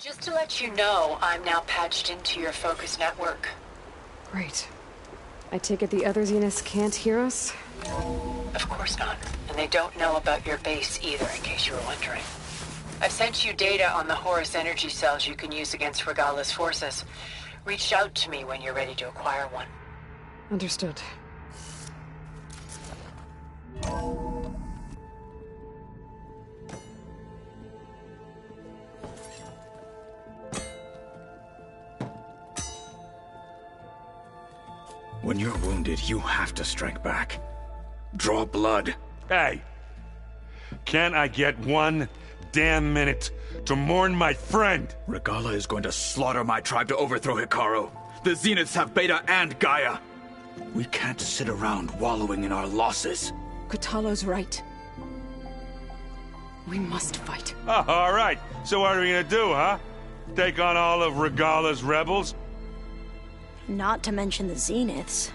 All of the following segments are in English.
Just to let you know, I'm now patched into your focus network. Great. I take it the other Zeniths can't hear us? Of course not. And they don't know about your base either, in case you were wondering. I've sent you data on the Horus energy cells you can use against Regala's forces. Reach out to me when you're ready to acquire one. Understood. When you're wounded, you have to strike back. Draw blood. Hey! Can't I get one damn minute to mourn my friend? Regala is going to slaughter my tribe to overthrow Hikaru. The Zeniths have Beta and Gaia. We can't sit around wallowing in our losses. Kotallo's right. We must fight. Oh, all right. So what are we gonna do, huh? Take on all of Regala's rebels? Not to mention the Zeniths.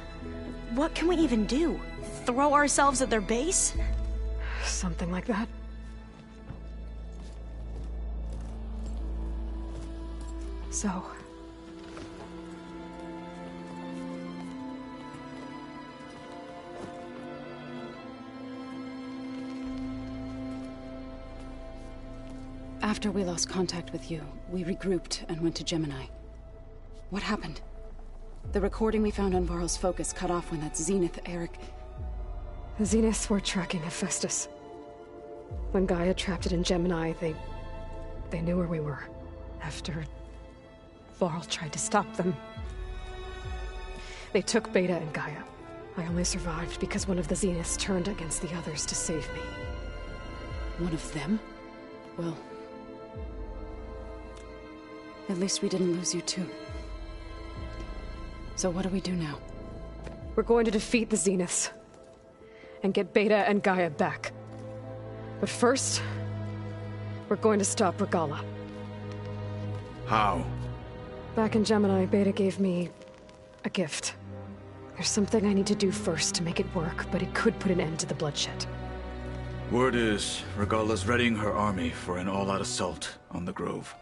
What can we even do? Throw ourselves at their base? Something like that. So... After we lost contact with you, we regrouped and went to Gemini. What happened? The recording we found on Varl's focus cut off when that Zenith, Eric... The Zeniths were tracking Hephaestus. When Gaia trapped it in Gemini, they knew where we were. After Varl tried to stop them. They took Beta and Gaia. I only survived because one of the Zeniths turned against the others to save me. One of them? Well... at least we didn't lose you too. So what do we do now? We're going to defeat the Zeniths. And get Beta and Gaia back. But first... we're going to stop Regala. How? Back in Gemini, Beta gave me... a gift. There's something I need to do first to make it work, but it could put an end to the bloodshed. Word is, Regala's readying her army for an all-out assault on the Grove.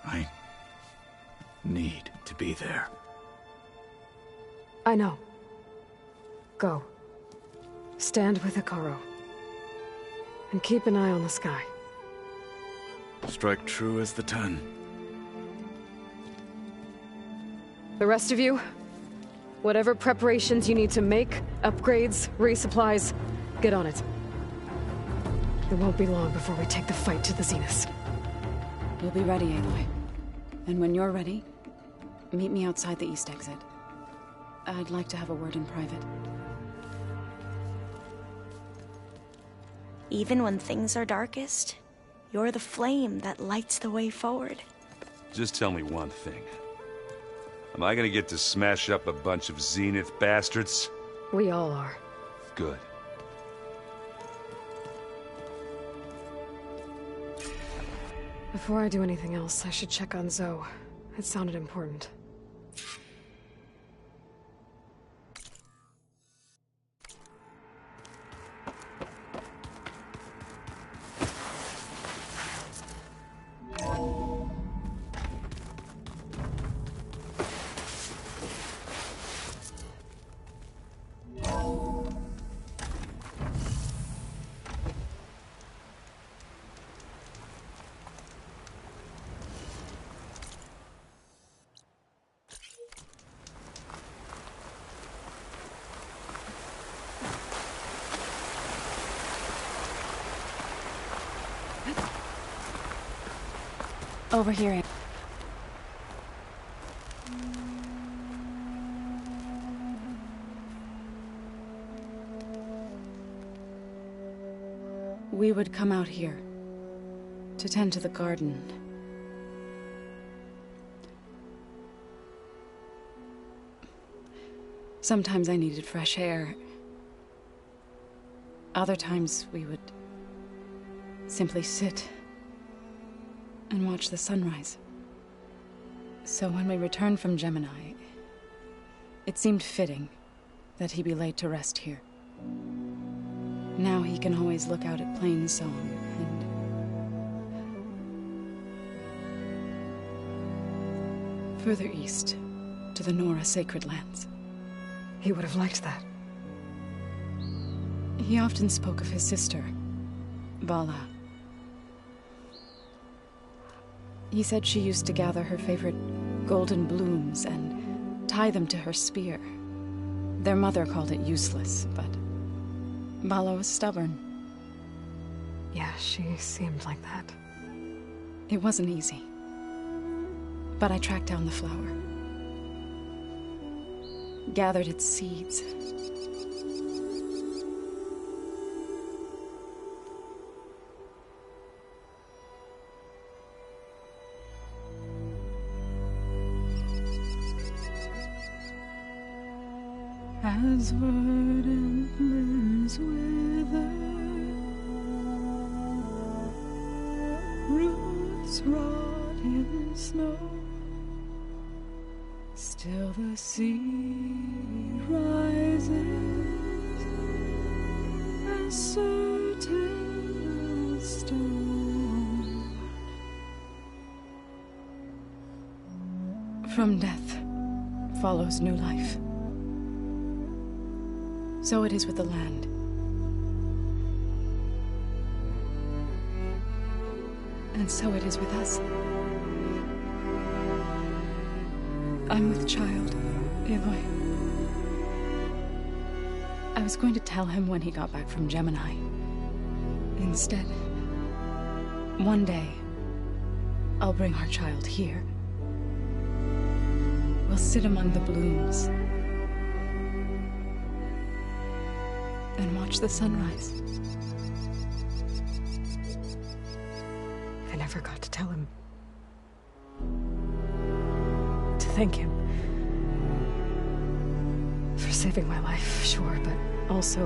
I need to be there. I know. Go. Stand with Hikaru. And keep an eye on the sky. Strike true as the 10. The rest of you, whatever preparations you need to make, upgrades, resupplies, get on it. It won't be long before we take the fight to the Zeniths. We'll be ready, Aloy. And when you're ready, meet me outside the east exit. I'd like to have a word in private. Even when things are darkest, you're the flame that lights the way forward. Just tell me one thing. Am I gonna get to smash up a bunch of Zenith bastards? We all are. Good. Before I do anything else, I should check on Zoe. It sounded important. Over here. We would come out here to tend to the garden. Sometimes I needed fresh air. Other times we would simply sit and watch the sunrise. So when we returned from Gemini, it seemed fitting that he be laid to rest here. Now he can always look out at Plainsong further east, to the Nora sacred lands. He would have liked that. He often spoke of his sister, Bala. He said she used to gather her favorite golden blooms and tie them to her spear. Their mother called it useless, but Bala was stubborn. Yeah, she seemed like that. It wasn't easy. But I tracked down the flower. Gathered its seeds. As verdant limbs wither, roots rot in snow, still the seed rises, as certain as stone. From death follows new life. So it is with the land. And so it is with us. I'm with child, Aloy. I was going to tell him when he got back from Gemini. Instead, one day, I'll bring our child here. We'll sit among the blooms and watch the sunrise. I never got to tell him. To thank him. For saving my life, sure, but also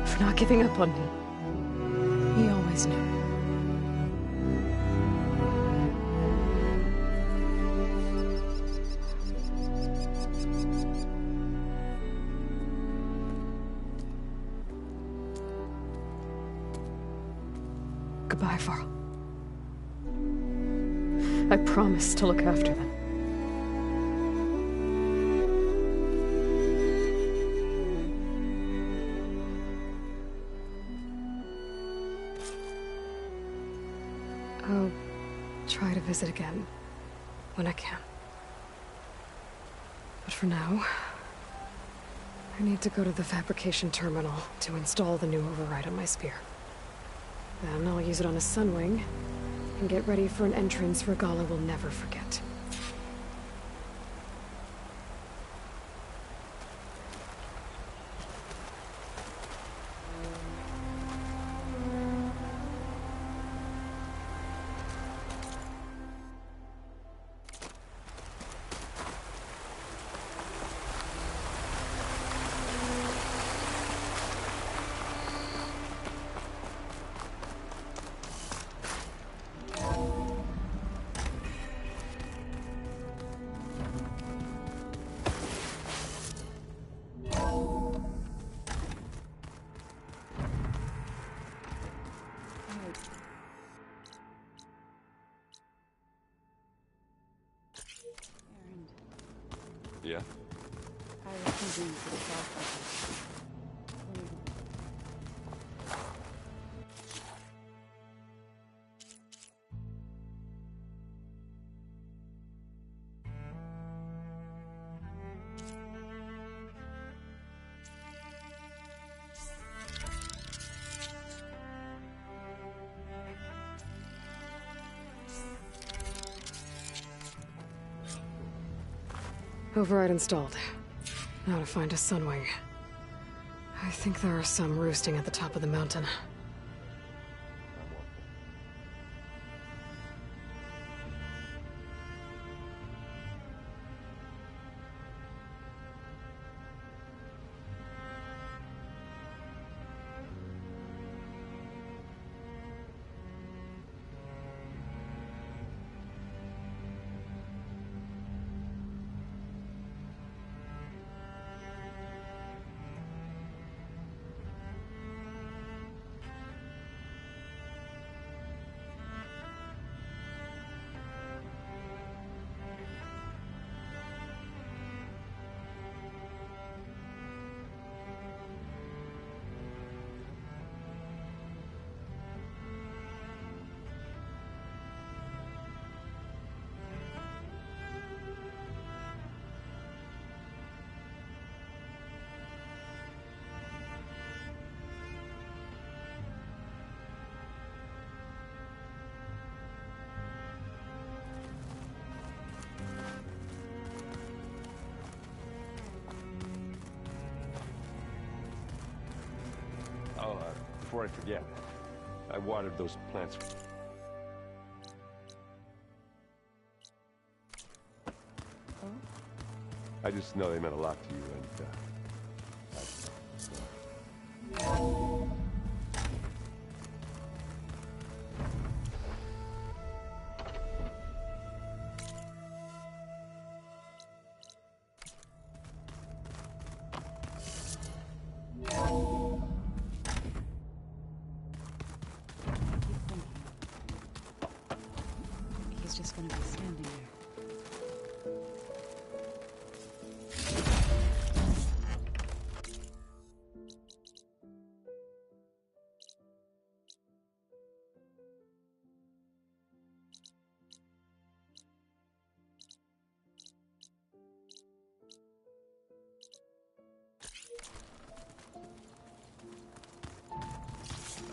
for not giving up on me. He always knew. Goodbye, Varl. I promise to look after them. I'll try to visit again when I can. But for now, I need to go to the fabrication terminal to install the new override on my spear. Then I'll use it on a sunwing, and get ready for an entrance Regala will never forget. Yeah? I was thinking for the south. Override installed. Now to find a sunwing. I think there are some roosting at the top of the mountain. before I forget. I watered those plants. I just know they meant a lot to you, and He's just gonna be standing there.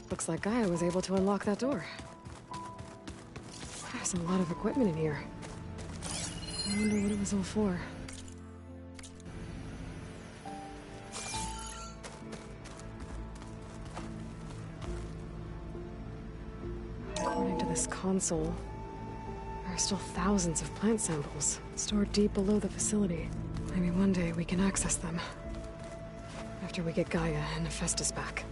Looks like Gaia was able to unlock that door. There's a lot of equipment in here. I wonder what it was all for. According to this console, there are still thousands of plant samples stored deep below the facility. Maybe one day we can access them. After we get Gaia and Hephaestus back.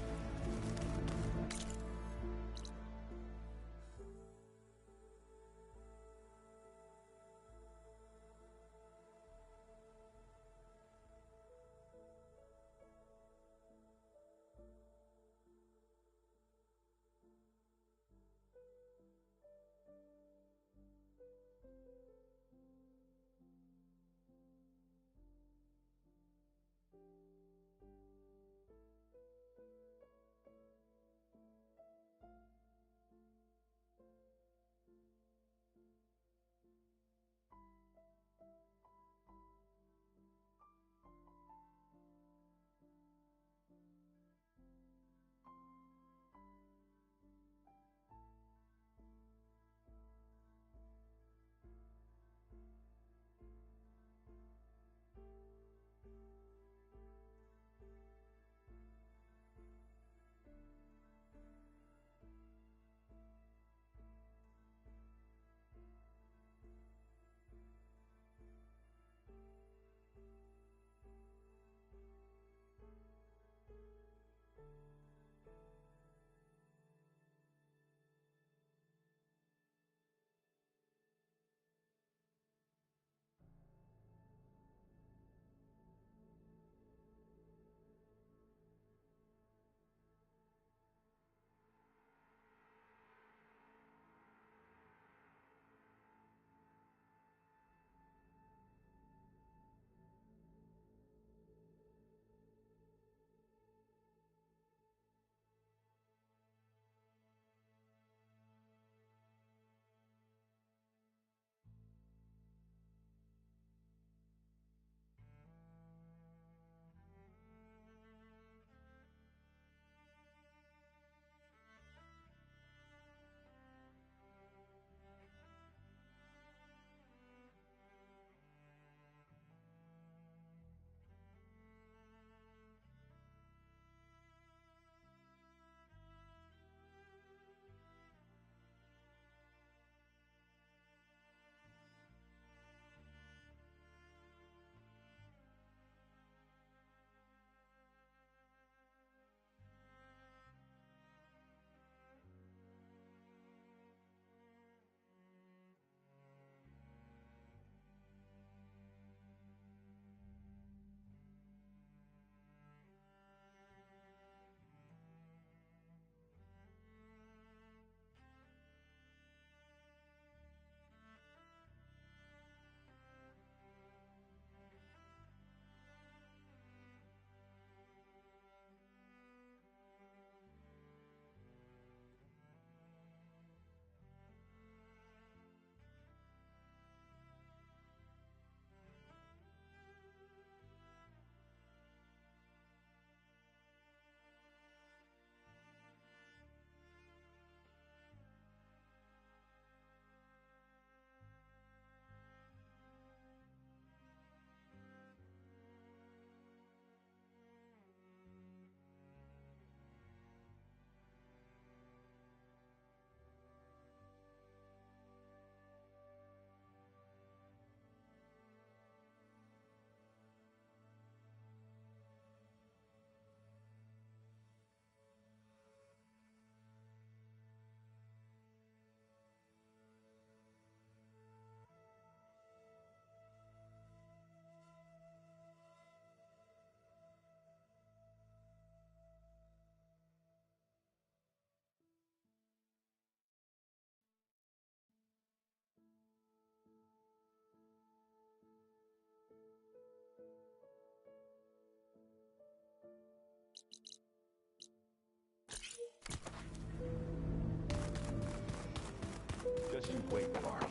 wait, Varl.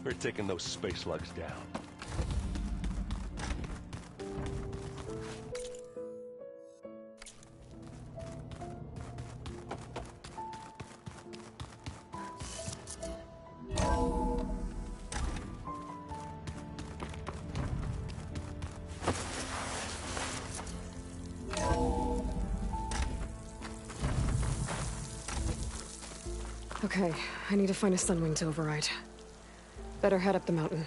We're taking those space slugs down. Okay, I need to find a sunwing to override. Better head up the mountain.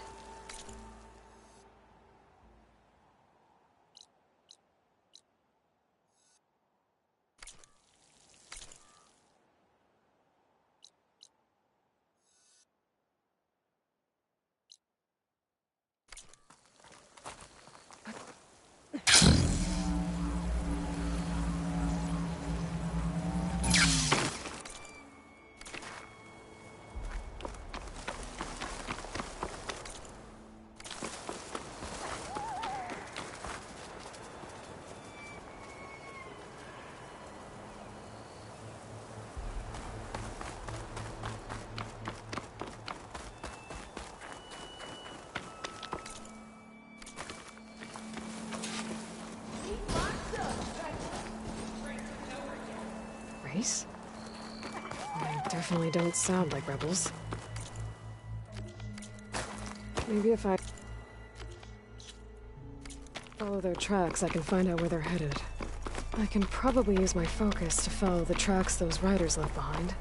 Race? They definitely don't sound like rebels. Maybe if I follow their tracks, I can find out where they're headed. I can probably use my focus to follow the tracks those riders left behind.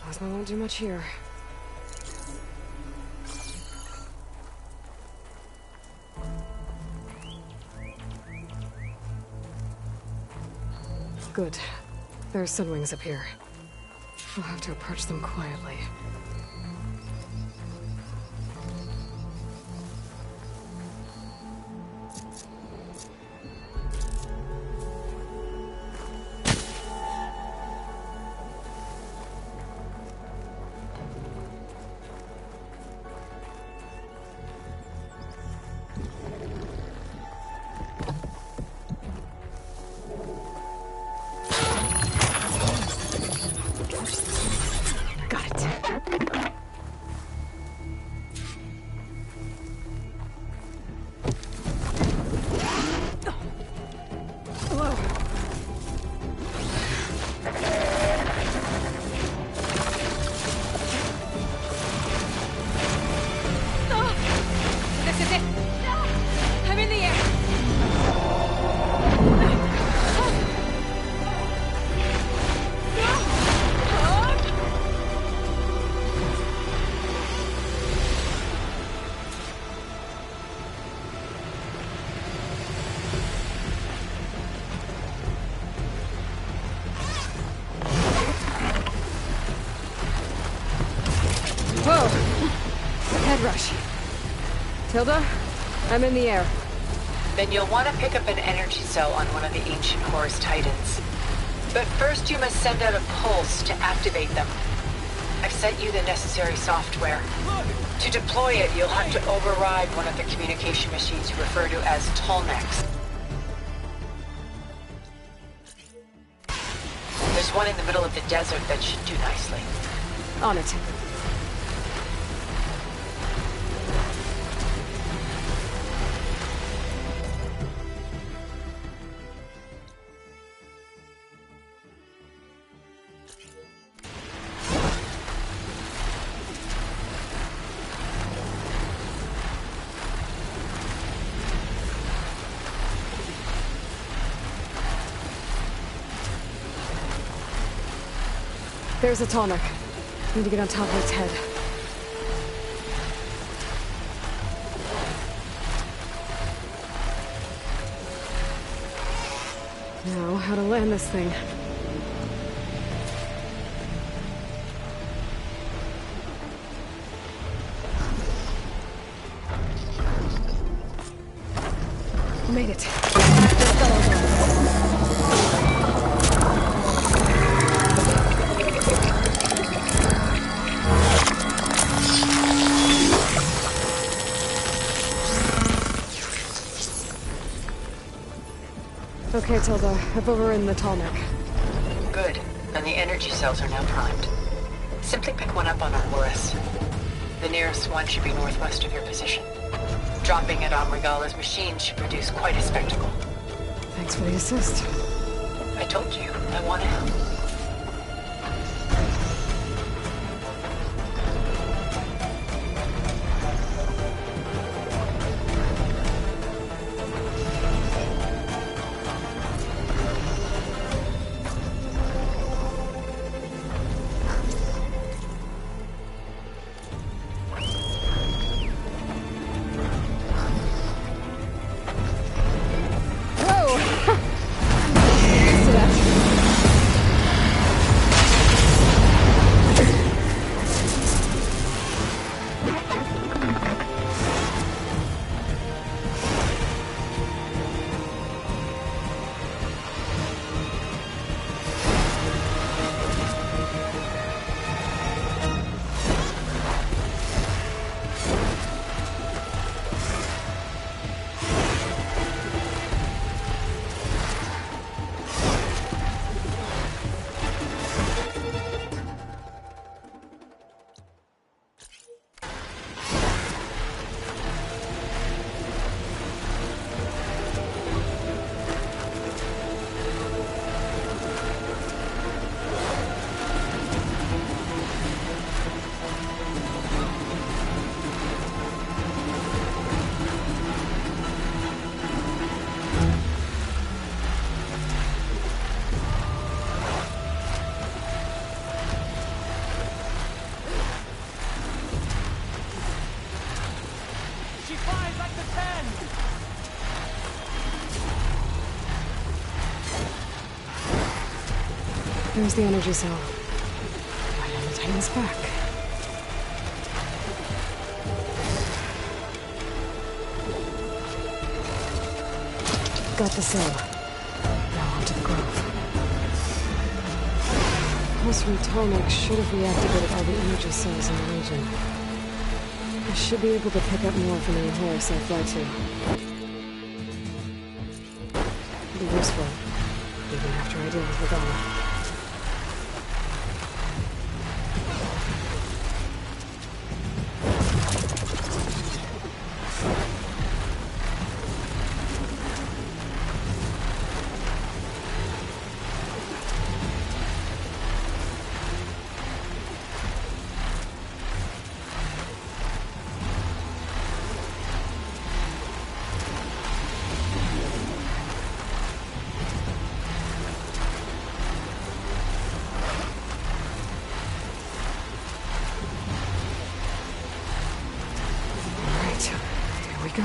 Plasma won't do much here. Good. There's sunwings up here. I'll have to approach them quietly. Got it. This is it! I'm in the air! Whoa! Head rush. Tilda, I'm in the air. Then you'll want to pick up an energy cell on one of the ancient Horus Titans. But first you must send out a pulse to activate them. I've sent you the necessary software. To deploy it, you'll have to override one of the communication machines you refer to as Tolmecs. There's one in the middle of the desert that should do nicely. On it. There's a tonic. Need to get on top of its head. Now, how to land this thing. made it. Just Okay, Tilda. I've overridden the tall neck. Good. And the energy cells are now primed. Simply pick one up on our Horus. The nearest one should be northwest of your position. Dropping it on Regala's machine should produce quite a spectacle. Thanks for the assist. I told you, I want to help. There's the energy cell. Right on the Titan's back. Got the cell. Now onto the grove. Pulse from Tallneck should have reactivated all the energy cells in the region. I should be able to pick up more from any Horus I fly to. It'll be useful, even after I deal with Regala. Go.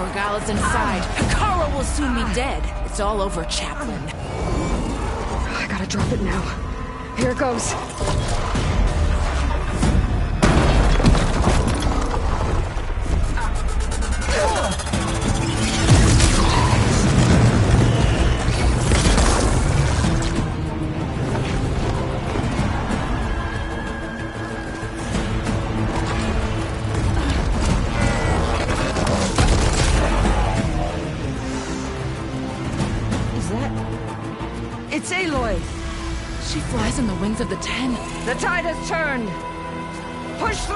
Regala's inside. Hikaru will soon be dead. It's all over, Chaplain. I gotta drop it now. Here it goes. It's Aloy! She flies on the wings of the Ten. The tide has turned! Push through!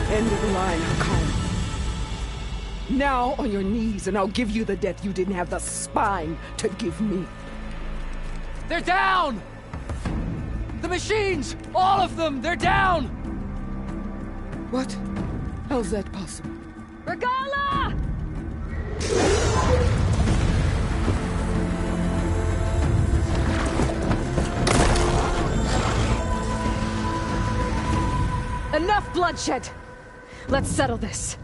End of the line, Hakaru. now on your knees, and I'll give you the death you didn't have the spine to give me. They're down! The machines! All of them! They're down! What? How's that possible? Regala! Enough bloodshed! Let's settle this.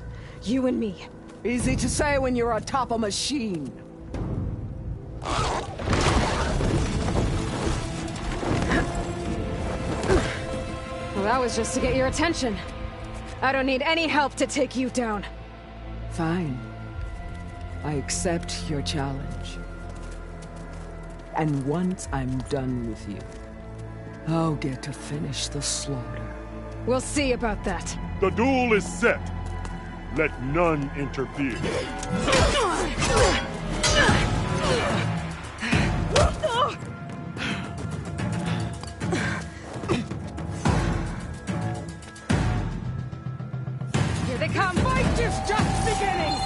You and me. Easy to say when you're atop a machine. Well, that was just to get your attention. I don't need any help to take you down. Fine. I accept your challenge. And once I'm done with you, I'll get to finish the slaughter. We'll see about that. The duel is set. Let none interfere. Here they come! Fight is just beginning!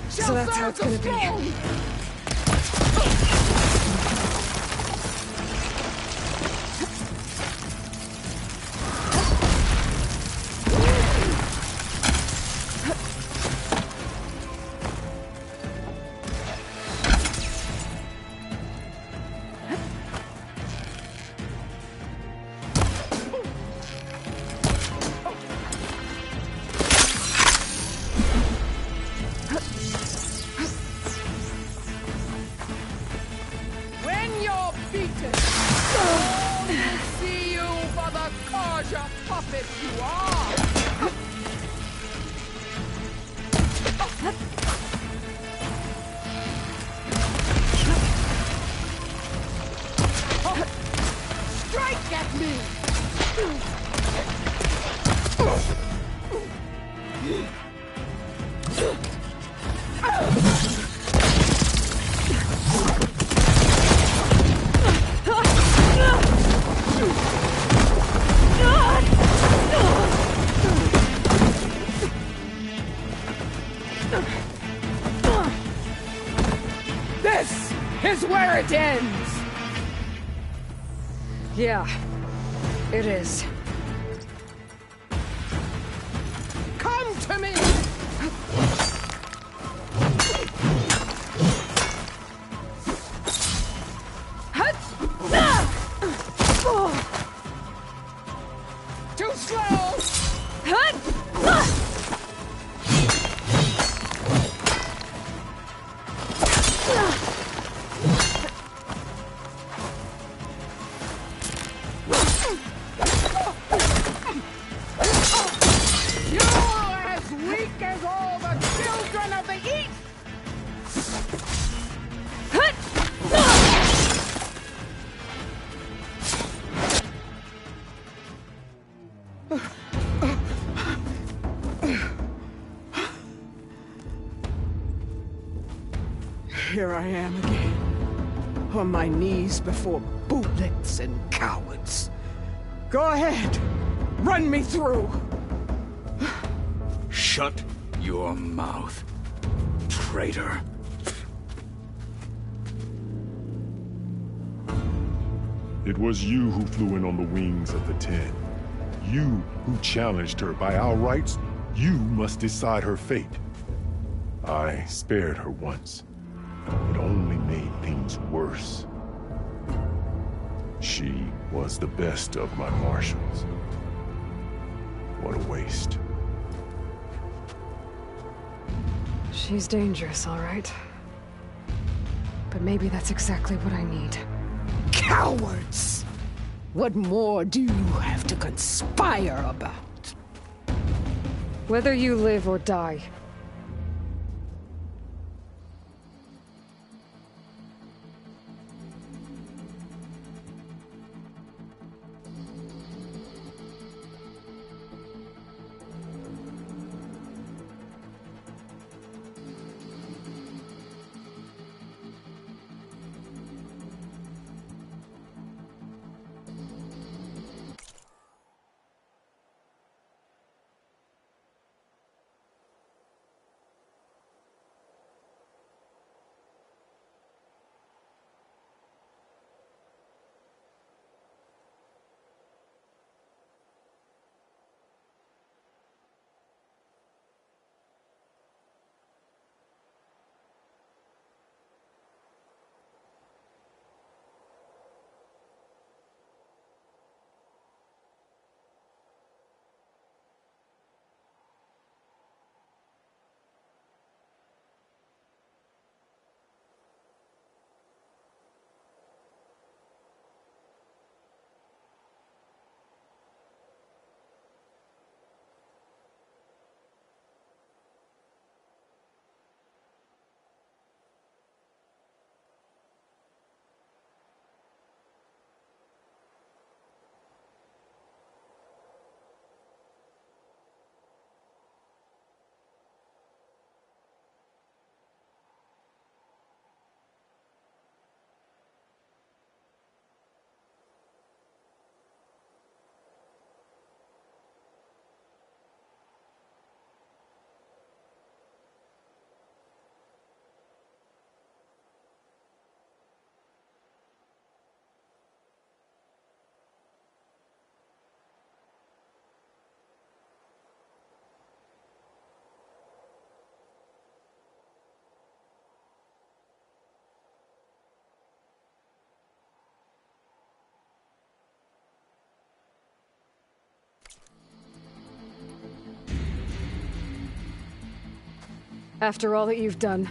So that's how it's gonna be. This is where it ends! Yeah, it is. Come to me! Too slow! Here I am again, on my knees before bootlets and cowards. Go ahead, run me through. Shut your mouth, traitor. It was you who flew in on the wings of the 10. You who challenged her by our rights You must decide her fate. I spared her once. It only made things worse. She was the best of my marshals. What a waste. She's dangerous, all right. But maybe that's exactly what I need. Cowards! What more do you have to conspire about? Whether you live or die. After all that you've done,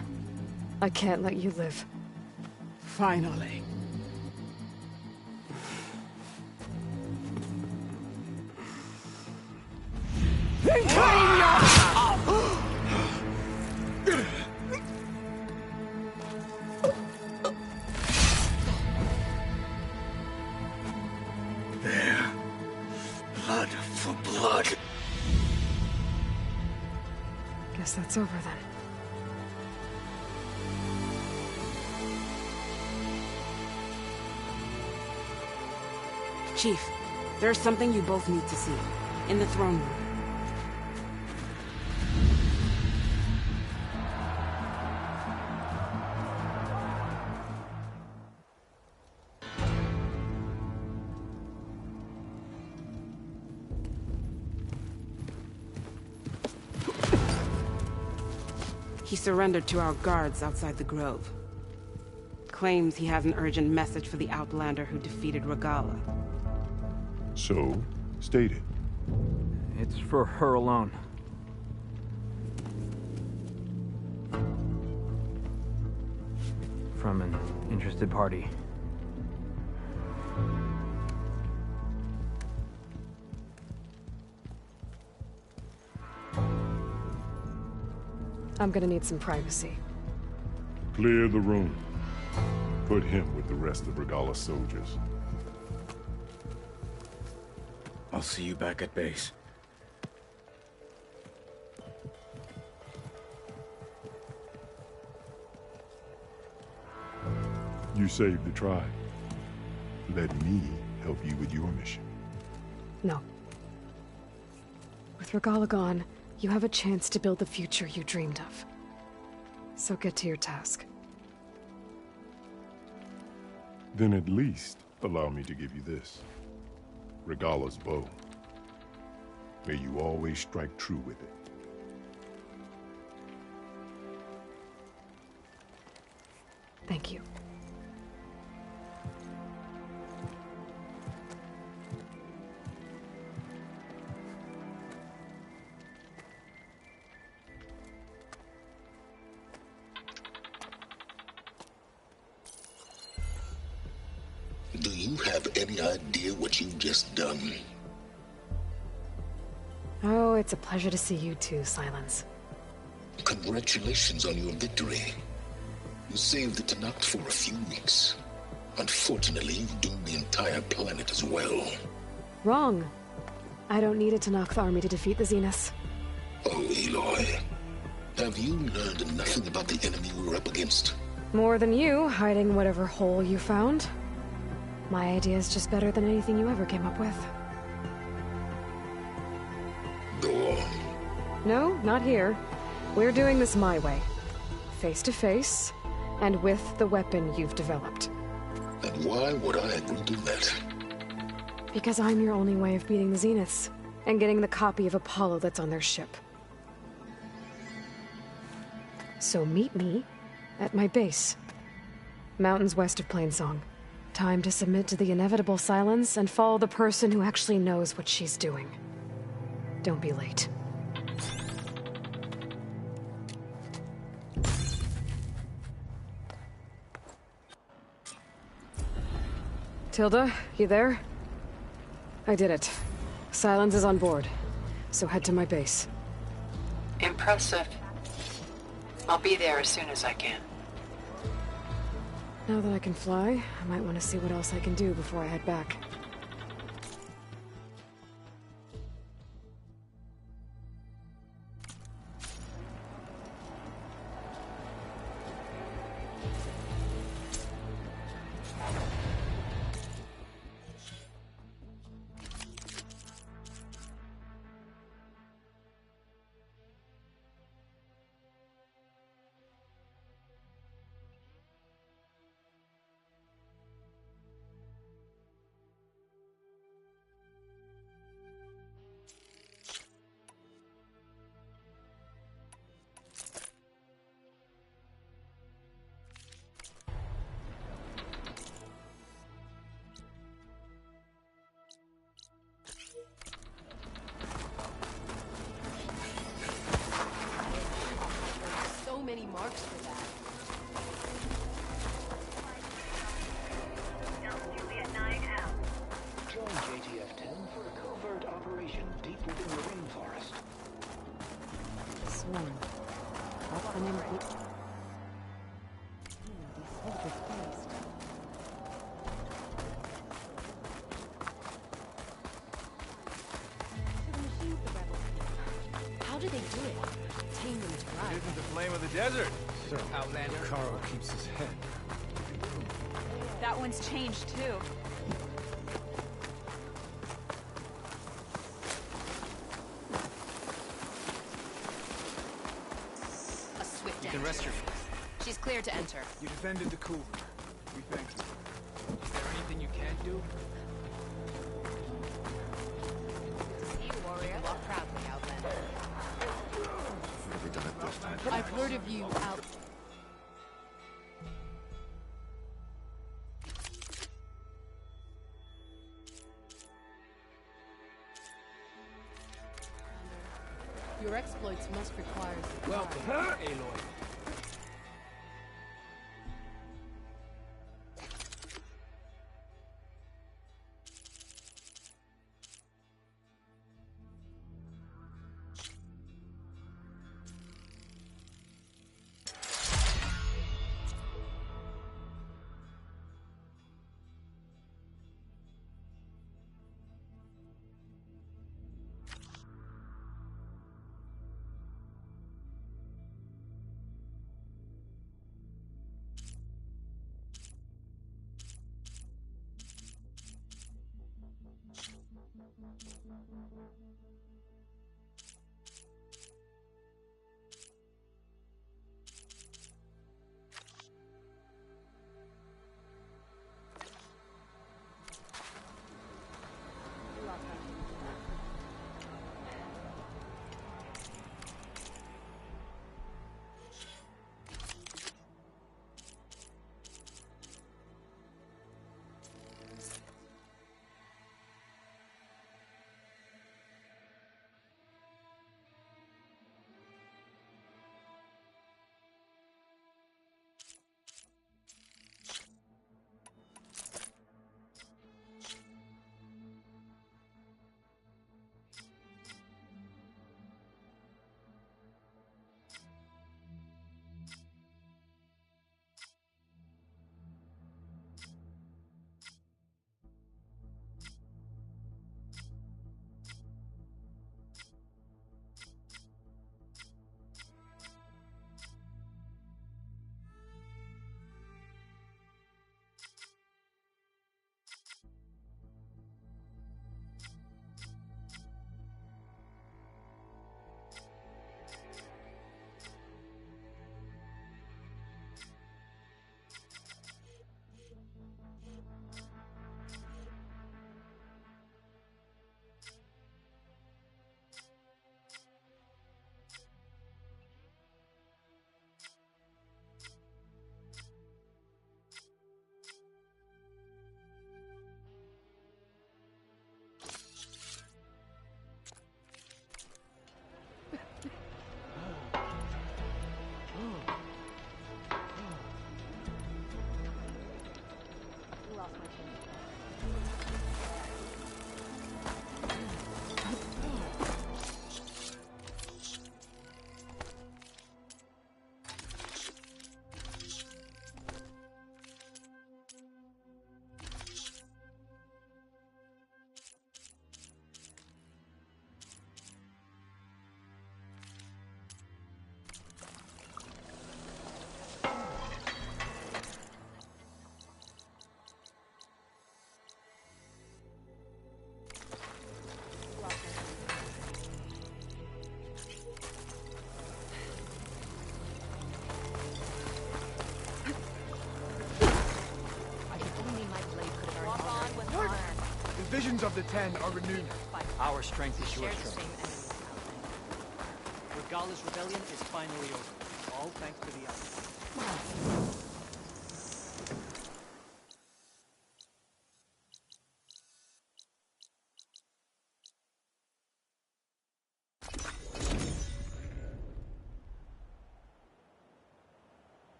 I can't let you live. Finally. Then claim your... There. Blood for blood. Guess that's over then. Chief, there's something you both need to see. In the throne room. He surrendered to our guards outside the grove. Claims he has an urgent message for the Outlander who defeated Regala. So, state it. It's for her alone. From an interested party. I'm gonna need some privacy. Clear the room. Put him with the rest of Regala's soldiers. I'll see you back at base. You saved the tribe. Let me help you with your mission. No. With Regala gone, you have a chance to build the future you dreamed of. So get to your task. Then at least allow me to give you this. Regala's bow. May you always strike true with it. Thank you. Do you have any idea what you've just done? Oh, it's a pleasure to see you too, Silence. Congratulations on your victory. You saved the Tanakh for a few weeks. Unfortunately, you've doomed the entire planet as well. Wrong. I don't need a Tanakh army to defeat the Zeniths. Oh, Aloy. Have you learned nothing about the enemy we're up against? More than you, hiding whatever hole you found. My idea is just better than anything you ever came up with. Go on. No, not here. We're doing this my way. Face to face, and with the weapon you've developed. And why would I agree to that? Because I'm your only way of beating the Zeniths, and getting the copy of Apollo that's on their ship. So meet me at my base. Mountains west of Plainsong. Time to submit to the inevitable silence and follow the person who actually knows what she's doing. Don't be late. Tilda, you there? I did it. Silence is on board, so head to my base. Impressive. I'll be there as soon as I can. Now that I can fly, I might want to see what else I can do before I head back. Many marks for that. Join JTF-10 for a covert operation deep within the rainforest. Sworn. Up and in these soldiers first. To the machines, the rebels. How do they do it? Tame them to ride. It isn't the flame of the desert. So, Outlander. Carl keeps his head. That one's changed too. A swift You can rest your face. She's clear to enter. You defended the Cougar. We thank you. Is there anything you can't do? See you, warrior. Walk proudly, Outlander. Never done it this time. I've heard of you out. Your exploits must require. Welcome, Aloy. visions of the Ten are renewed. Our strength is your strength. Regalla's rebellion is finally over. All thanks to the Outlander.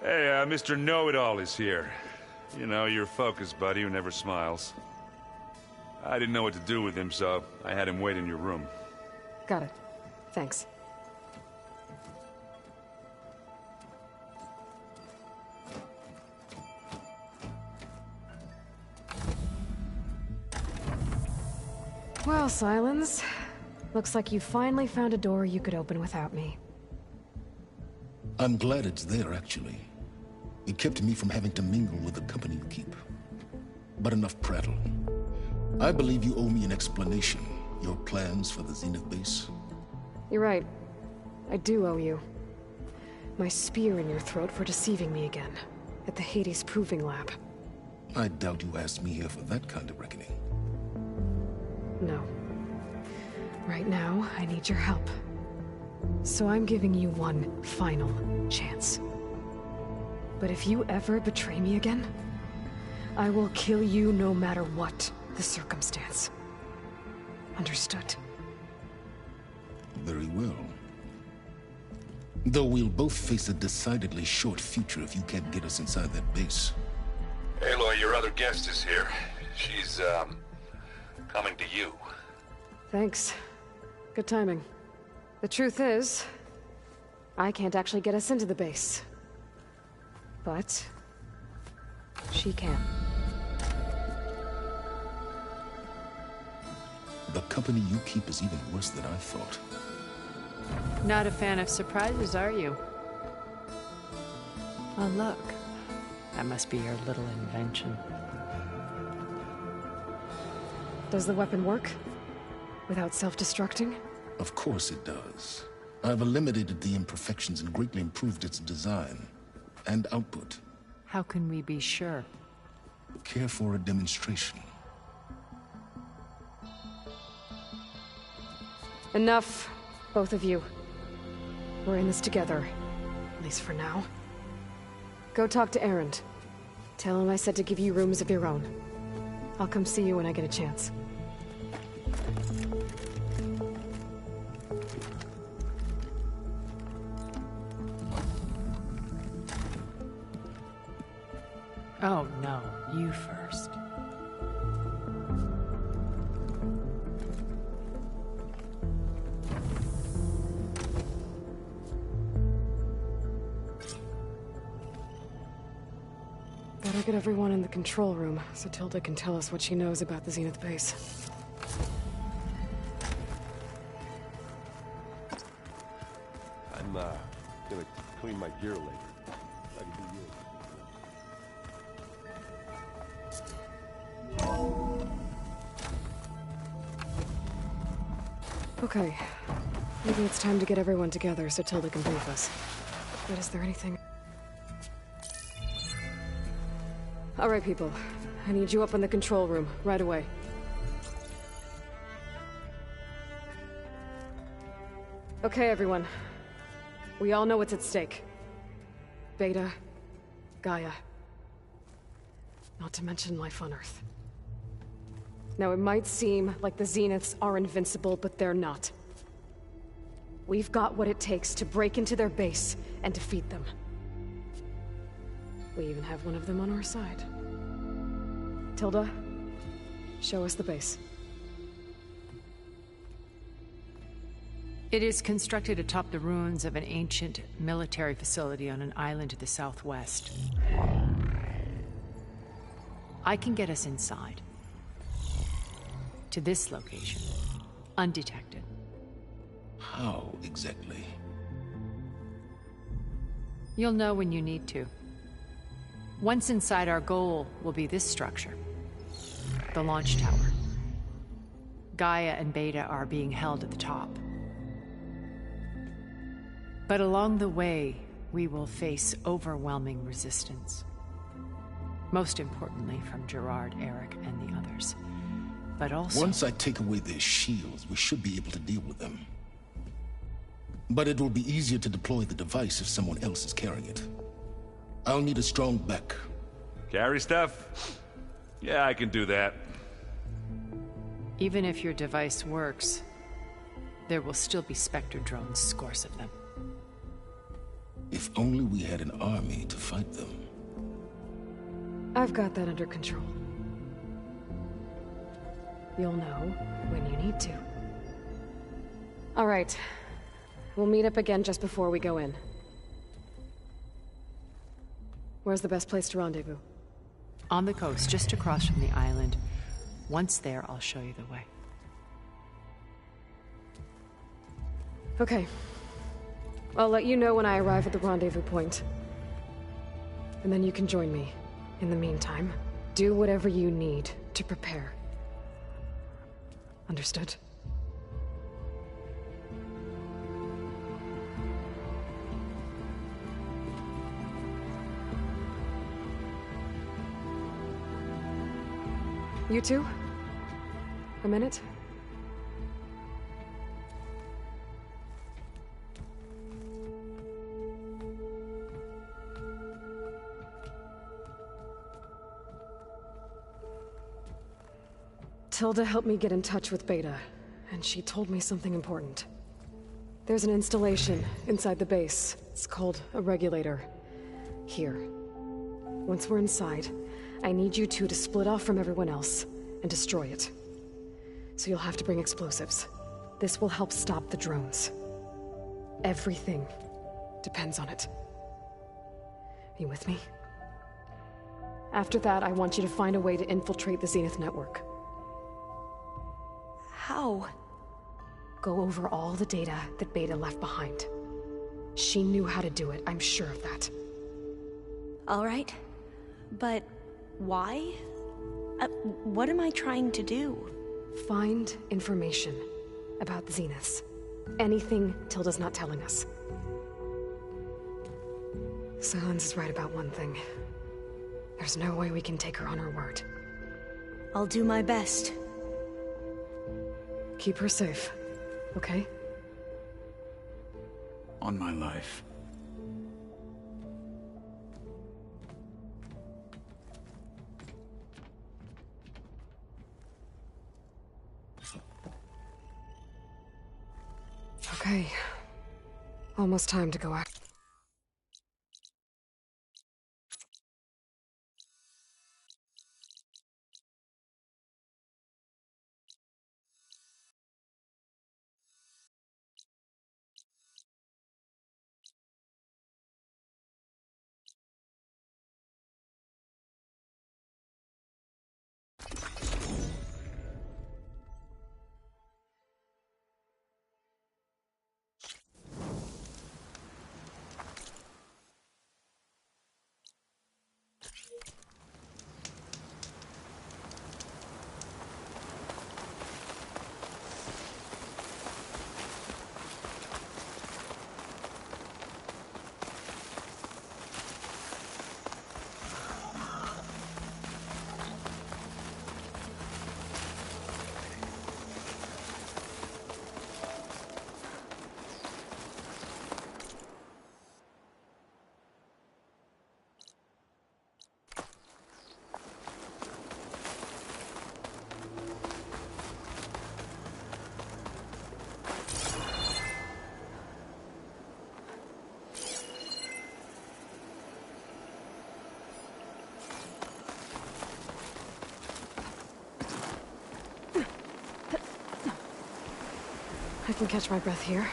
Hey, Mr. Know-It-All is here. You know, your focus buddy who never smiles. I didn't know what to do with him, so I had him wait in your room. Got it. Thanks. Well, Silence. Looks like you finally found a door you could open without me. I'm glad it's there, actually. It kept me from having to mingle with the company you keep. But enough prattle. I believe you owe me an explanation. Your plans for the Zenith base? You're right. I do owe you. My spear in your throat for deceiving me again. At the Hades Proving Lab. I doubt you asked me here for that kind of reckoning. No. Right now, I need your help. So I'm giving you one final chance. But if you ever betray me again, I will kill you no matter what the circumstance. Understood? Very well. Though we'll both face a decidedly short future if you can't get us inside that base. Aloy, your other guest is here. She's, coming to you. Thanks. Good timing. The truth is, I can't actually get us into the base. But she can. The company you keep is even worse than I thought. Not a fan of surprises, are you? Oh, look. That must be your little invention. Does the weapon work? Without self-destructing? Of course it does. I've eliminated the imperfections and greatly improved its design and output. How can we be sure? Care for a demonstration? Enough, both of you. We're in this together, at least for now. Go talk to Erend. Tell him I said to give you rooms of your own. I'll come see you when I get a chance. Oh, no. You first. Better get everyone in the control room, so Tilda can tell us what she knows about the Zenith base. I'm, gonna clean my gear later. I can do you. Okay. Maybe it's time to get everyone together so Tilda can brief us. But is there anything... Alright, people. I need you up in the control room, right away. Okay, everyone. We all know what's at stake. Beta, Gaia. Not to mention life on Earth. Now, it might seem like the Zeniths are invincible, but they're not. We've got what it takes to break into their base and defeat them. We even have one of them on our side. Tilda, show us the base. It is constructed atop the ruins of an ancient military facility on an island to the southwest. I can get us inside. To this location. Undetected. How exactly? You'll know when you need to. Once inside, our goal will be this structure. The launch tower. Gaia and Beta are being held at the top. But along the way, we will face overwhelming resistance. Most importantly from Gerard, Eric, and the others. But also... Once I take away their shields, we should be able to deal with them. But it will be easier to deploy the device if someone else is carrying it. I'll need a strong back. Carry stuff? Yeah, I can do that. Even if your device works, there will still be Spectre drones, scores of them. If only we had an army to fight them. I've got that under control. You'll know when you need to. All right. We'll meet up again just before we go in. Where's the best place to rendezvous? On the coast, just across from the island. Once there, I'll show you the way. Okay. I'll let you know when I arrive at the rendezvous point. And then you can join me. In the meantime, do whatever you need to prepare. Understood? You two? A minute? Tilda helped me get in touch with Beta, and she told me something important. There's an installation inside the base. It's called a regulator. Here. Once we're inside, I need you two to split off from everyone else and destroy it. So you'll have to bring explosives. This will help stop the drones. Everything depends on it. Are you with me? After that, I want you to find a way to infiltrate the Zenith network. How? Go over all the data that Beta left behind. She knew how to do it, I'm sure of that. All right. But why? What am I trying to do? Find information about the Zeniths. Anything Tilda's not telling us. Silence is right about one thing. There's no way we can take her on her word. I'll do my best. Keep her safe, okay? On my life. Okay. Almost time to go out. I can catch my breath here.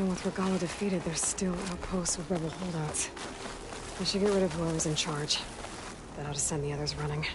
Even with Regala defeated, there's still outposts with rebel holdouts. We should get rid of whoever's in charge. That ought to send the others running.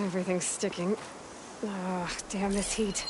Everything's sticking. Ugh, damn this heat.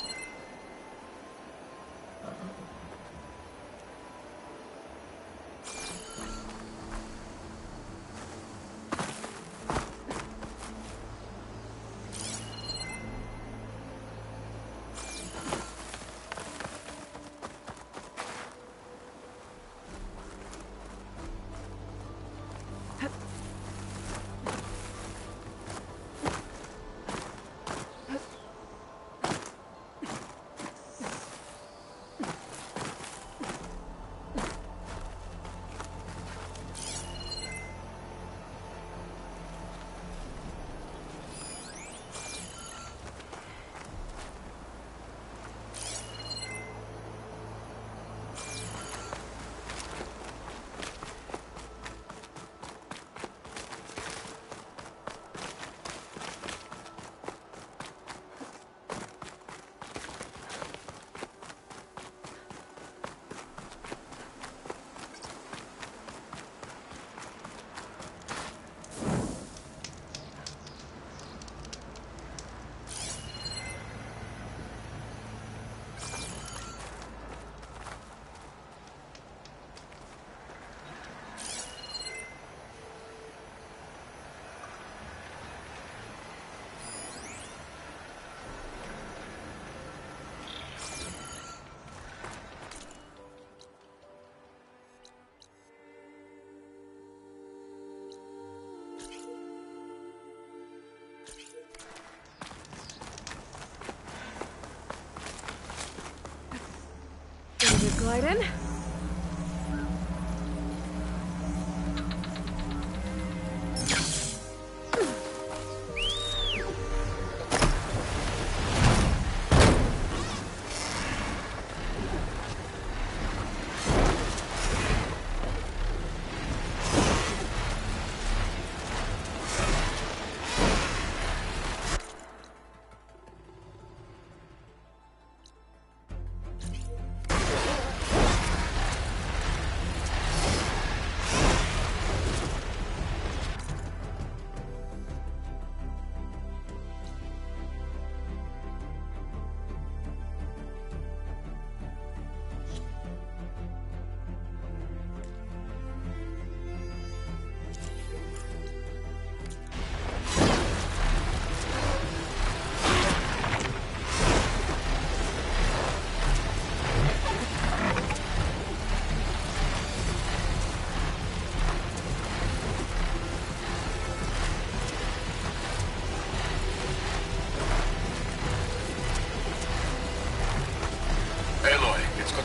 Just glide in.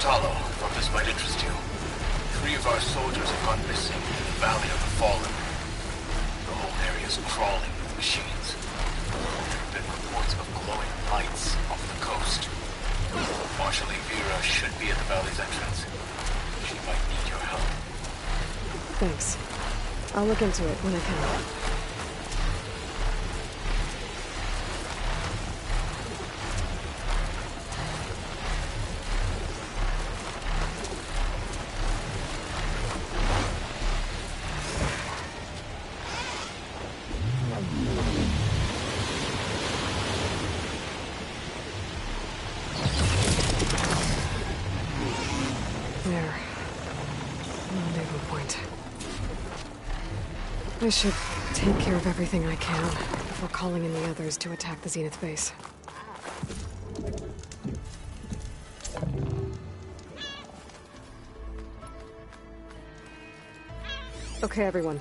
Thought this might interest you. 3 of our soldiers have gone missing in the Valley of the Fallen. The whole area is crawling with machines. There have been reports of glowing lights off the coast. Marshal Vera should be at the valley's entrance. She might need your help. Thanks. I'll look into it when I can. There. Rendezvous point. I should take care of everything I can before calling in the others to attack the Zenith base. Okay, everyone.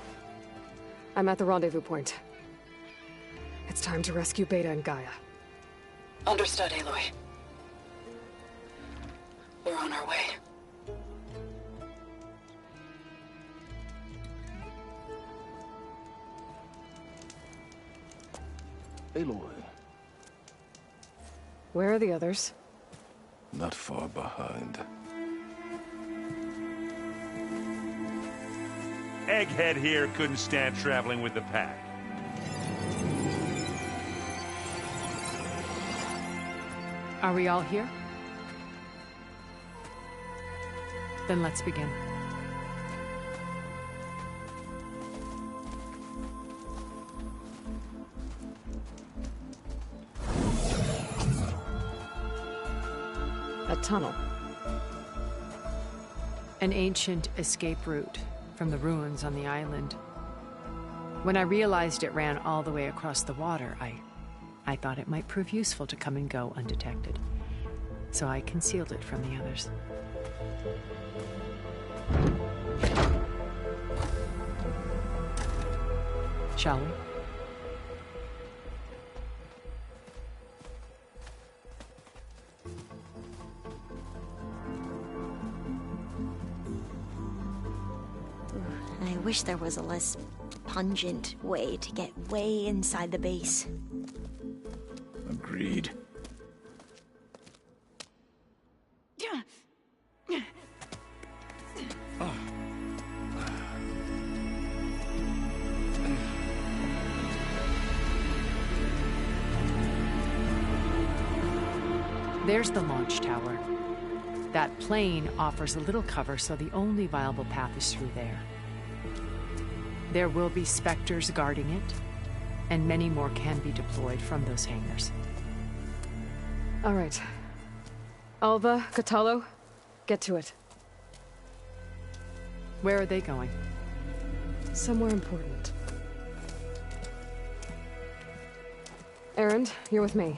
I'm at the rendezvous point. It's time to rescue Beta and Gaia. Understood, Aloy. We're on our way. Aloy. Where are the others? Not far behind. Egghead here couldn't stand traveling with the pack. Are we all here? Then let's begin. A tunnel. An ancient escape route from the ruins on the island. When I realized it ran all the way across the water, I thought it might prove useful to come and go undetected. So I concealed it from the others. Shall we? I wish there was a less pungent way to get way inside the base. Agreed. There's the launch tower. That plane offers a little cover, so the only viable path is through there. There will be Spectres guarding it, and many more can be deployed from those hangars. All right. Alva, Catalo, get to it. Where are they going? Somewhere important. Erend, you're with me.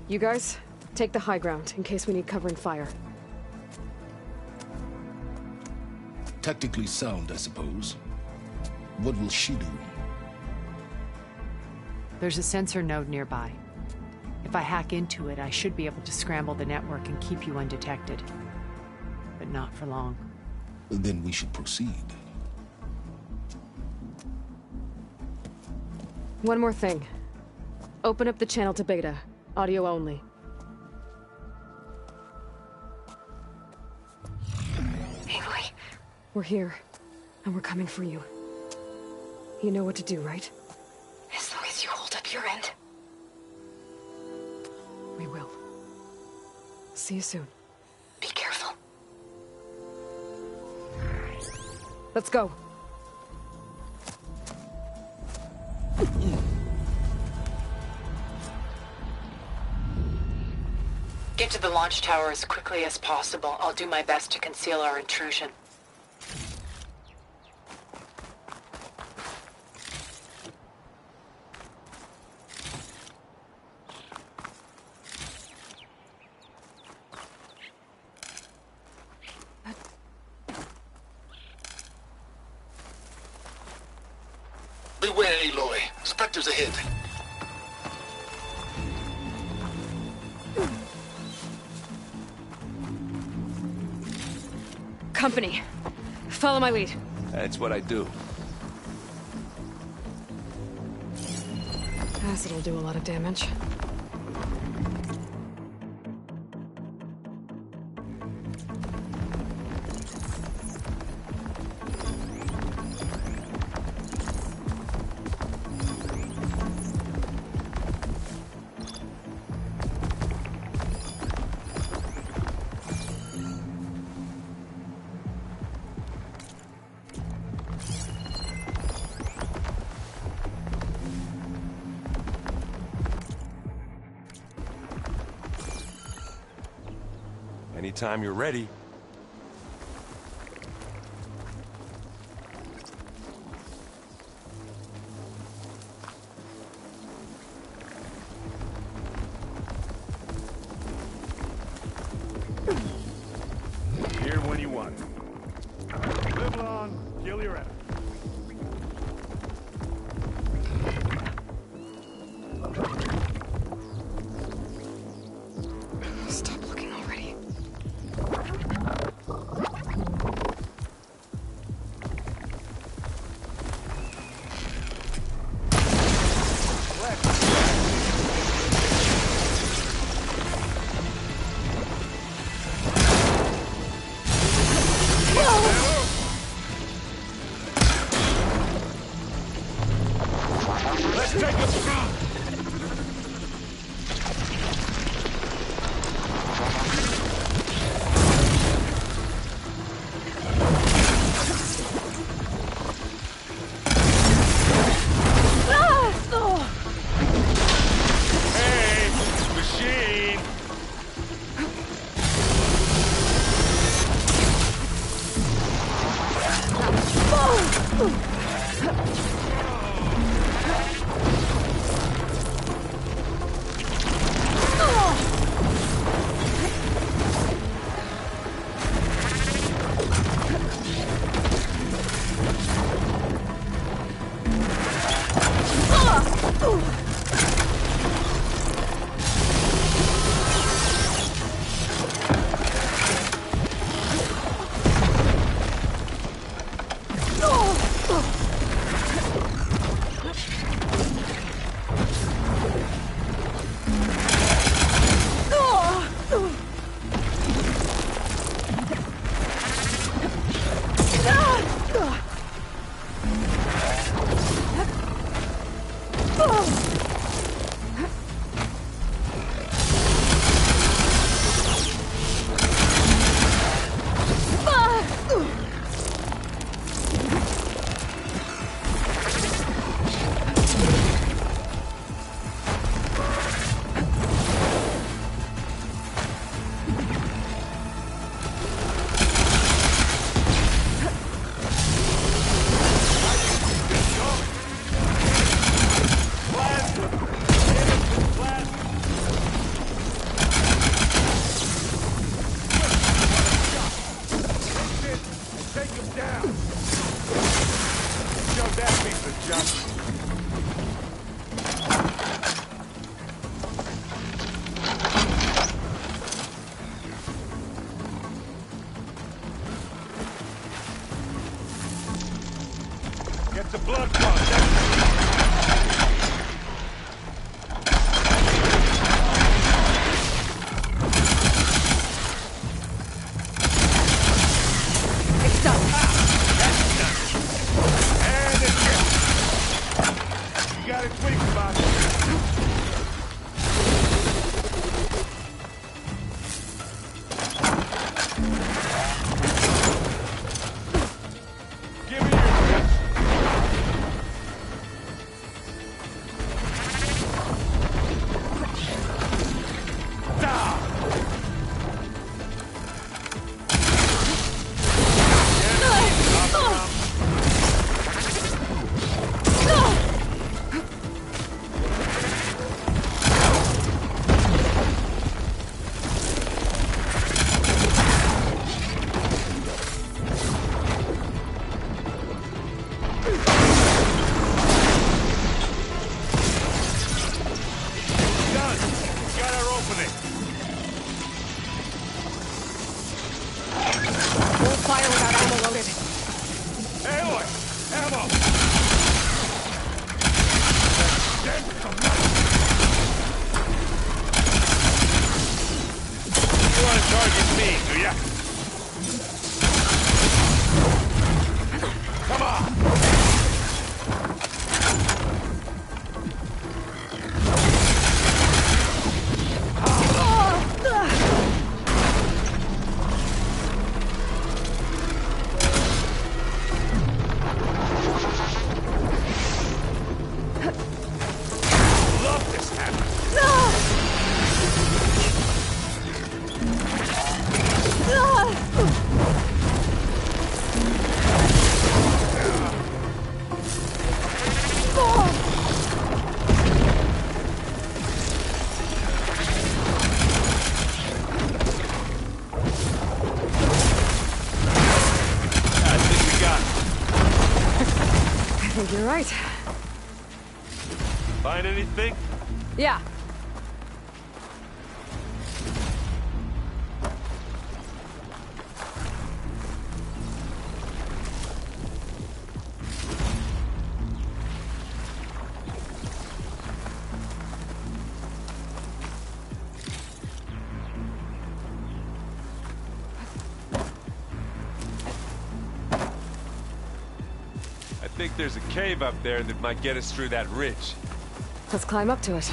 You guys, take the high ground in case we need covering fire. Tactically sound, I suppose. What will she do? There's a sensor node nearby. If I hack into it, I should be able to scramble the network and keep you undetected. but not for long. Then we should proceed. One more thing. Open up the channel to beta. Audio only. Aloy. We're here, and we're coming for you. You know what to do, right? As long as you hold up your end. We will. See you soon. Be careful. Let's go. Get to the launch tower as quickly as possible. I'll do my best to conceal our intrusion. Beware, Aloy. Spectres ahead. Company. Follow my lead. That's what I do. Acid will do a lot of damage. Anytime you're ready. Here when you want. Live long, kill your enemy. Stop looking already. blood clot. It's done. That's done. And it's good. You got it tweaked, boss. You're right. Find anything? Yeah. I think there's a cave up there that might get us through that ridge. Let's climb up to it.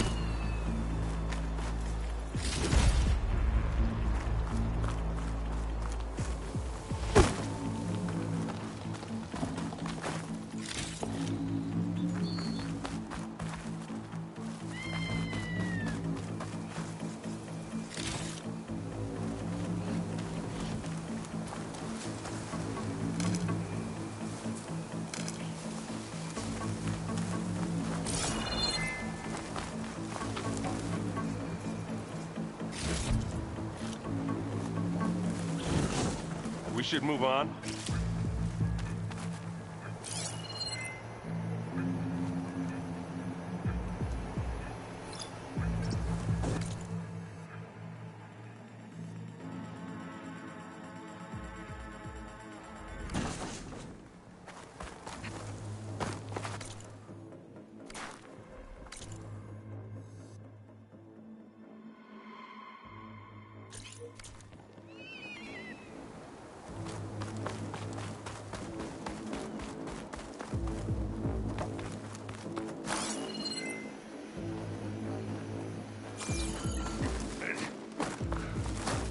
We should move on.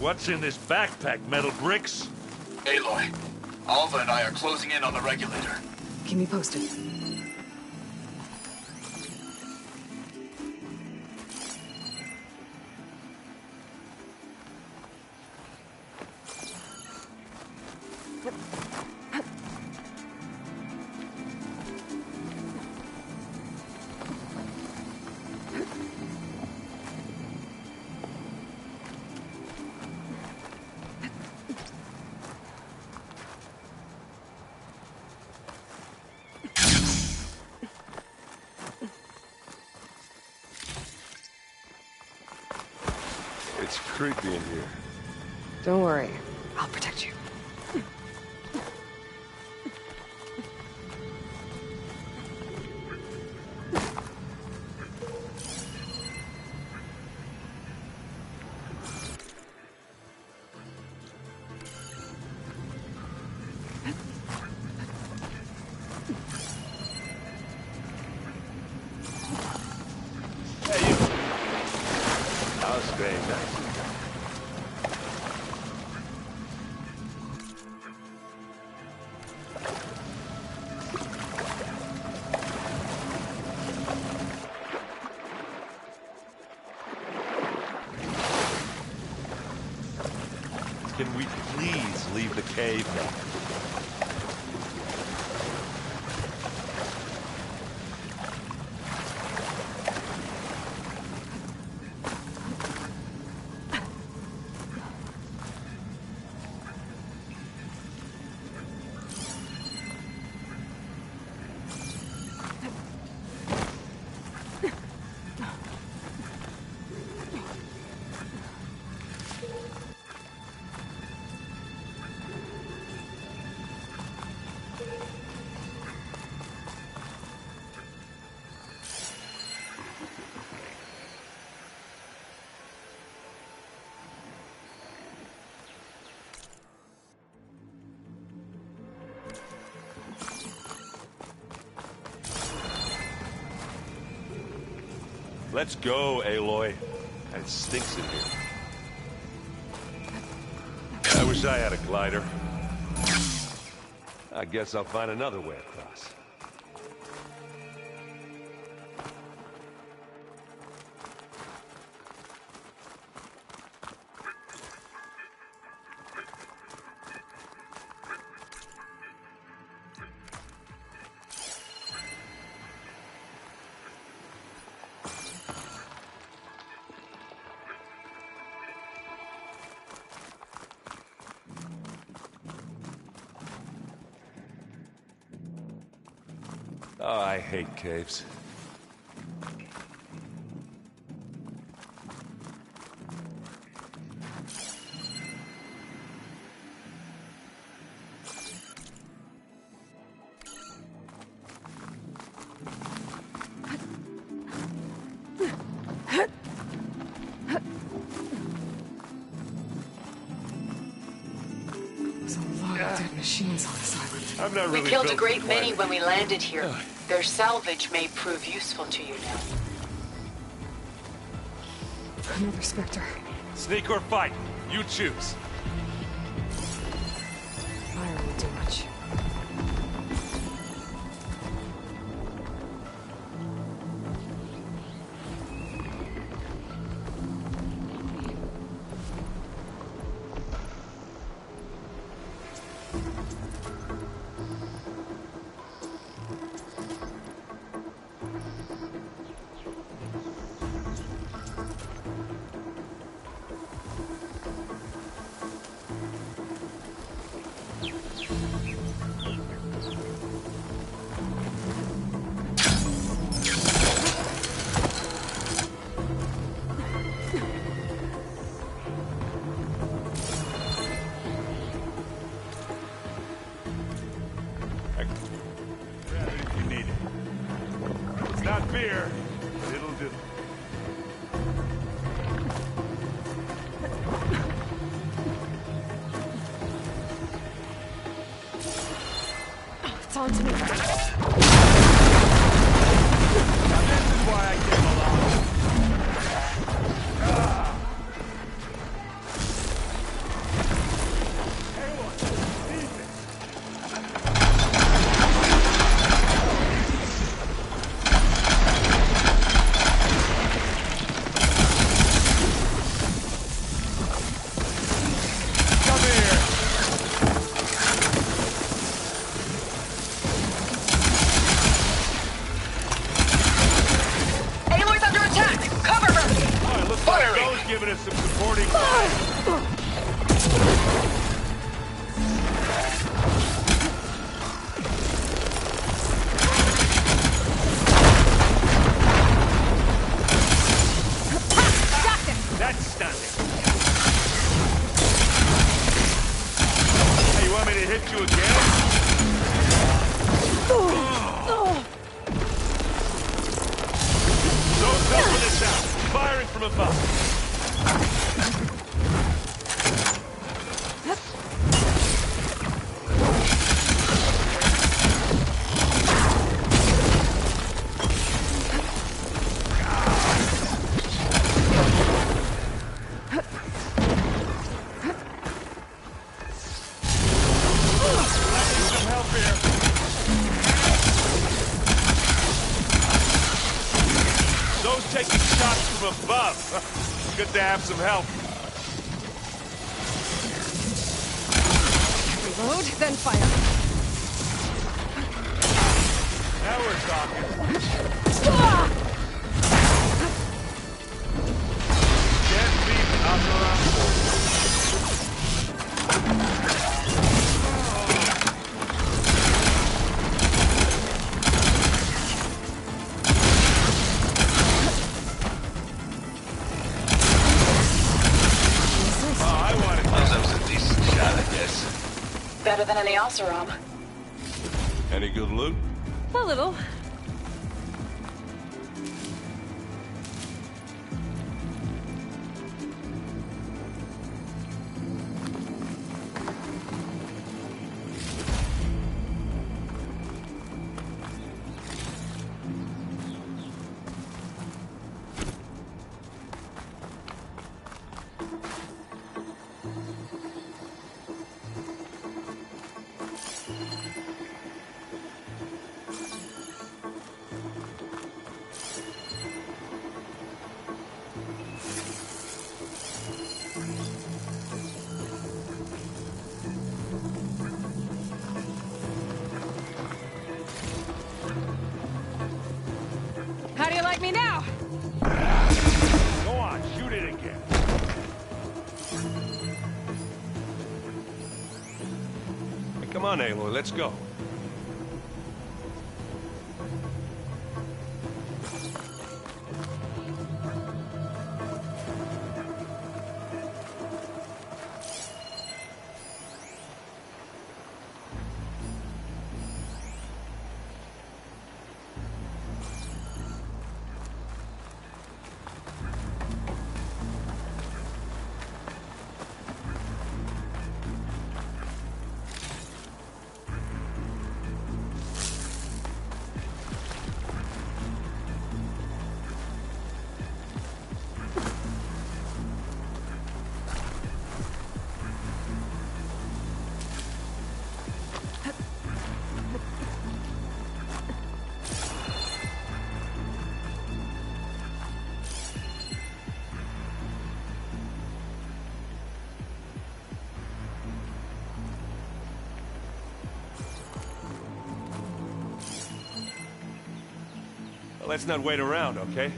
What's in this backpack, metal bricks? Aloy, Alva and I are closing in on the regulator. Keep me posted. It's creepy in here. Don't worry. I'll protect you. Can we please leave the cave now? Let's go, Aloy. It stinks in here. I wish I had a glider. I guess I'll find another way across. Oh, I hate caves. There's a lot of dead machines on this island. I'm not really We killed a built great for many climbing. when we landed here. Their salvage may prove useful to you now. Another Spectre. Sneak or fight, you choose. Fire won't do much. Grab it if you need it. It's not beer, but it'll do. It's on to me. Now this is why I came along. Aloy's under attack! Cover her! Oh, it looks like Zoe's giving us some supporting fire. That's stunning. Hey, you want me to hit you again? Zoe's helping us out. Firing from above. Some help here. Zoe's taking shots from above. Good to have some help. Reload, then fire. Now we're talking. Can't beat Operation. Better than any Oseram. Any good loot? A little. How do you like me now? Go on, shoot it again. Hey, come on, Aloy, let's go. Let's not wait around, okay?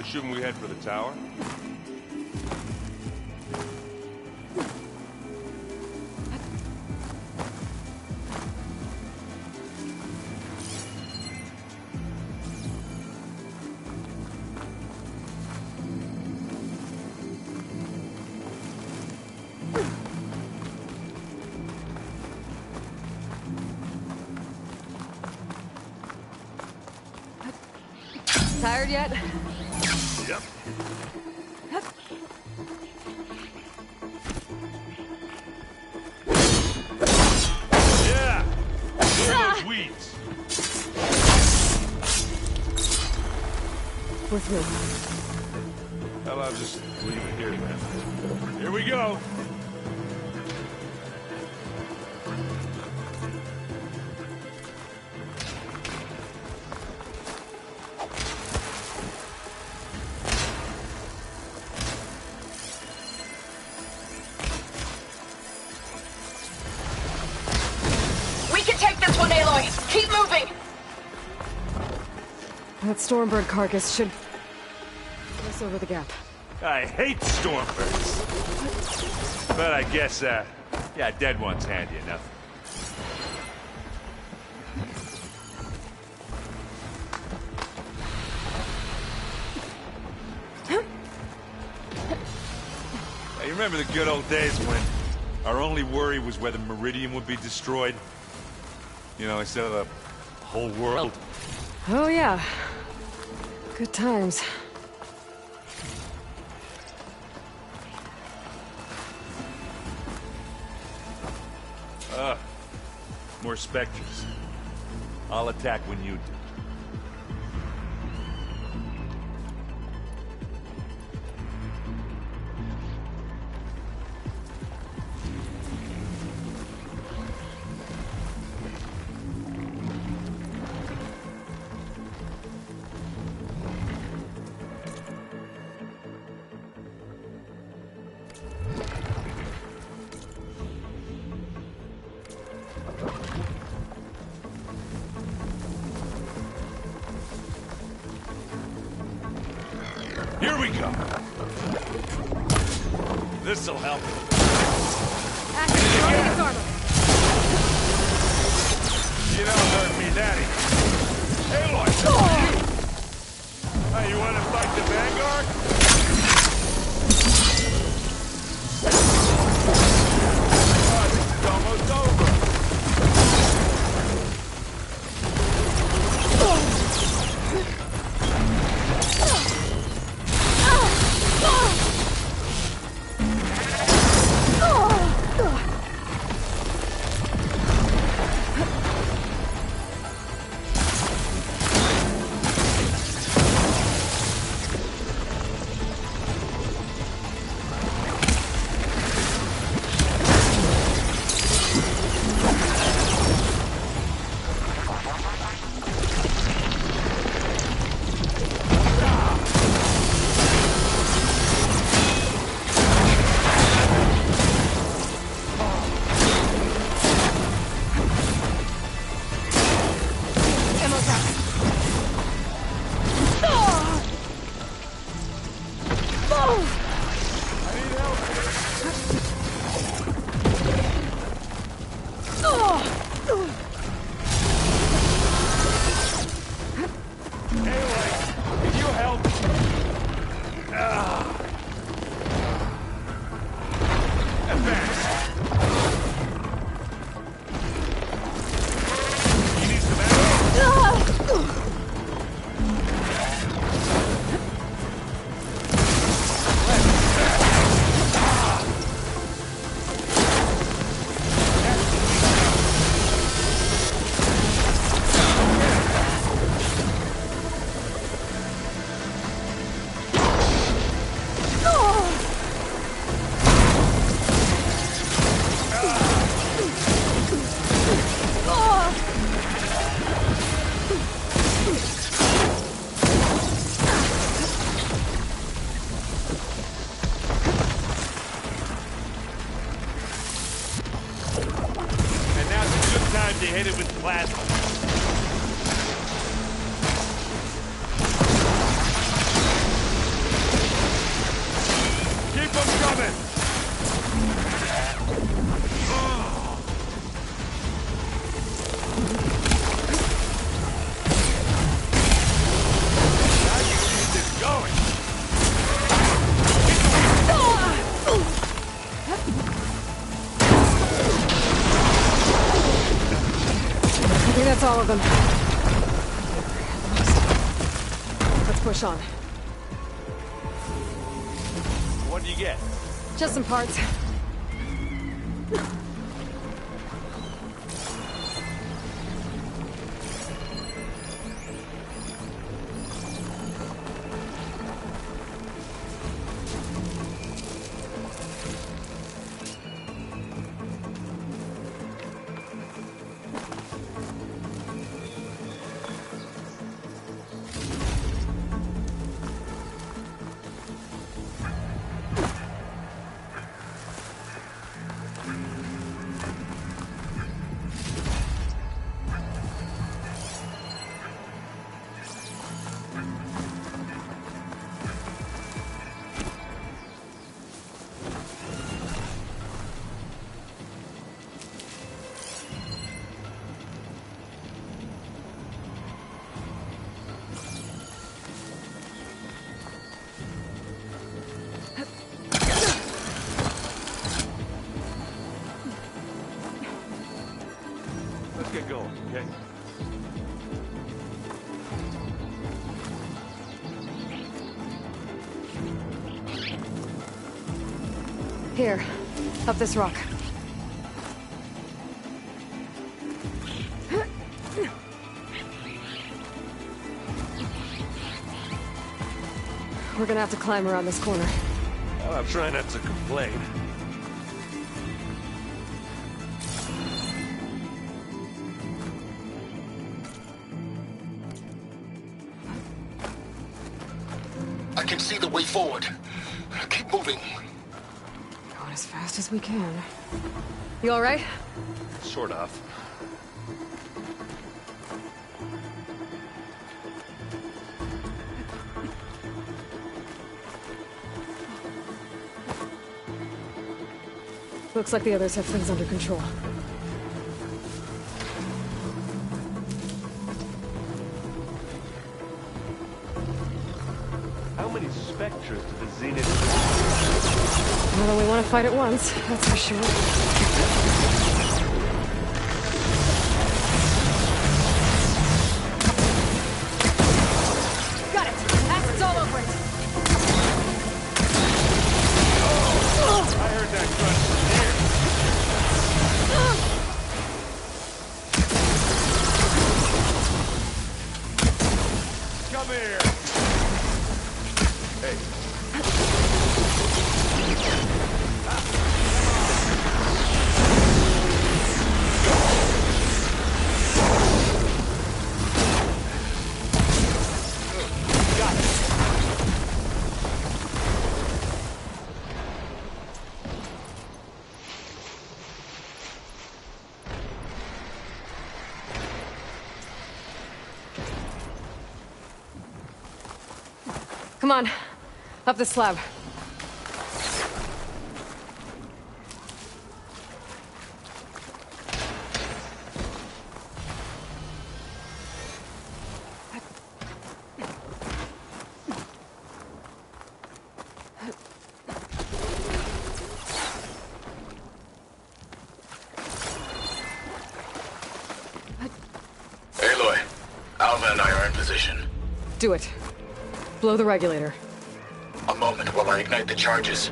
Shouldn't we head for the tower? Tired yet? Yep. Yeah! Clear those weeds. We're through. Hell, I'll just leave it here then. Here we go! moving! That Stormbird carcass should get us over the gap. I hate Stormbirds. But I guess, yeah, dead one's handy enough. You remember the good old days when our only worry was whether Meridian would be destroyed? You know, instead of the whole world? Oh yeah. Good times. More specters. I'll attack when you do. Here we go. This'll help. You don't hurt me, Daddy. Hey, Lloyd. Hey, you want to fight the Vanguard? Oh, this is almost over. To hit it with plasma. Keep them coming! Now you can get this going! I think that's all of them. Let's push on. What do you get? Just some parts. Let's get going, okay? Here, up this rock. We're gonna have to climb around this corner. Well, I'm trying not to complain. I can see the way forward. Keep moving. Going as fast as we can. You all right? Sort of. Looks like the others have things under control. How many Spectres did the Zenith... More than we want to fight at once, that's for sure. Got it! Acid's all over it! I heard that crunch from here. Come here. Hey. Got it. Come on, up the slab. Aloy, Alva and I are in position. Do it. Blow the regulator. A moment while I ignite the charges.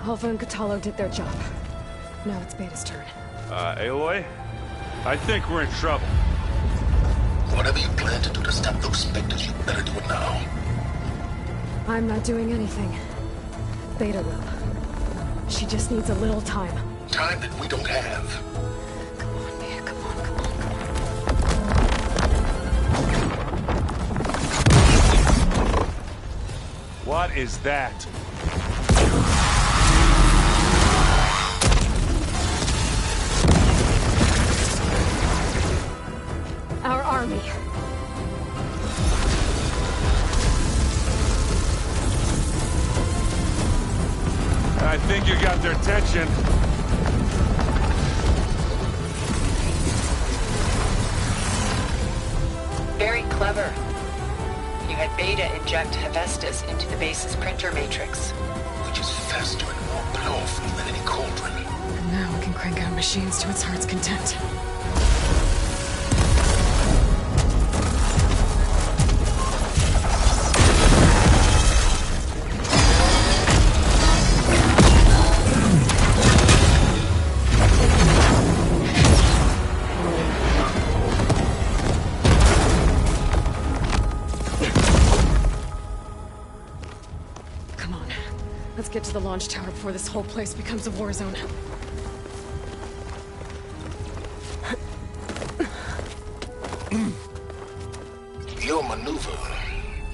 Alpha and Catalo did their job. Now it's Beta's turn. Aloy? I think we're in trouble. Whatever you plan to do to stop those Spectres, you better do it now. I'm not doing anything. Beta will. She just needs a little time. Time that we don't have. Come on, Beta, come on, come on. What is that? Our army. I think you got their attention. Very clever. You had Beta inject Hephaestus into the base's printer matrix. Which is faster and more powerful than any cauldron. And now we can crank out machines to its heart's content. get to the launch tower before this whole place becomes a war zone. Your maneuver,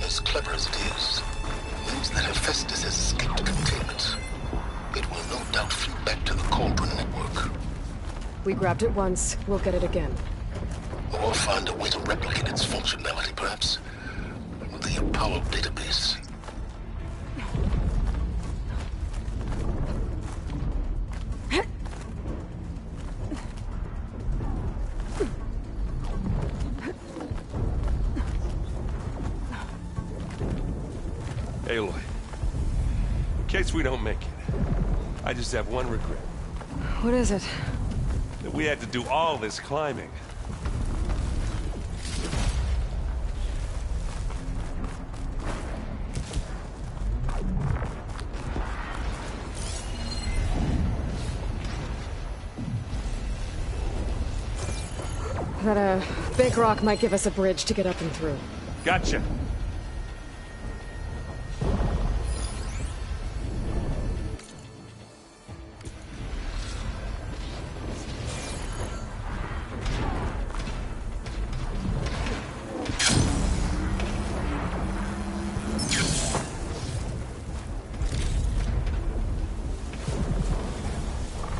as clever as it is, means that Hephaestus has escaped containment. It will no doubt flee back to the Cauldron network. We grabbed it once, we'll get it again. Or find a way to replicate its functionality, perhaps. The Apollo database. Aloy, in case we don't make it, I just have one regret. What is it? That we had to do all this climbing. That, big rock might give us a bridge to get up and through. Gotcha.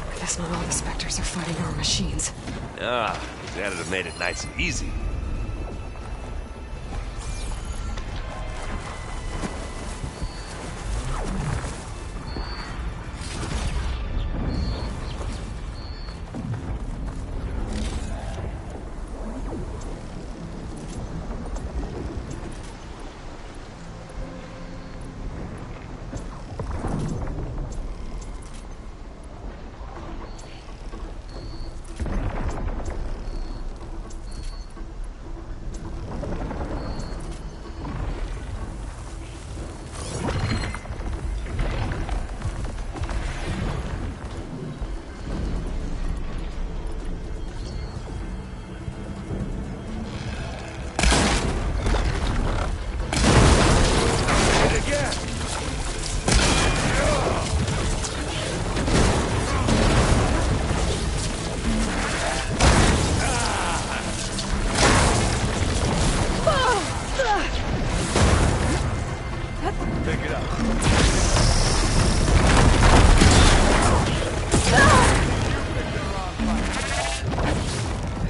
I guess not all the Spectres are fighting our machines. Ah, that'd have made it nice and easy.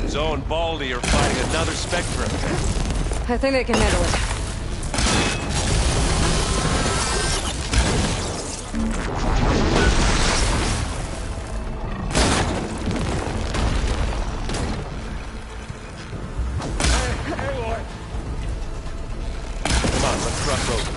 Zoe and Baldy are fighting another Spectre. I think they can handle it. Come on, let's cross over.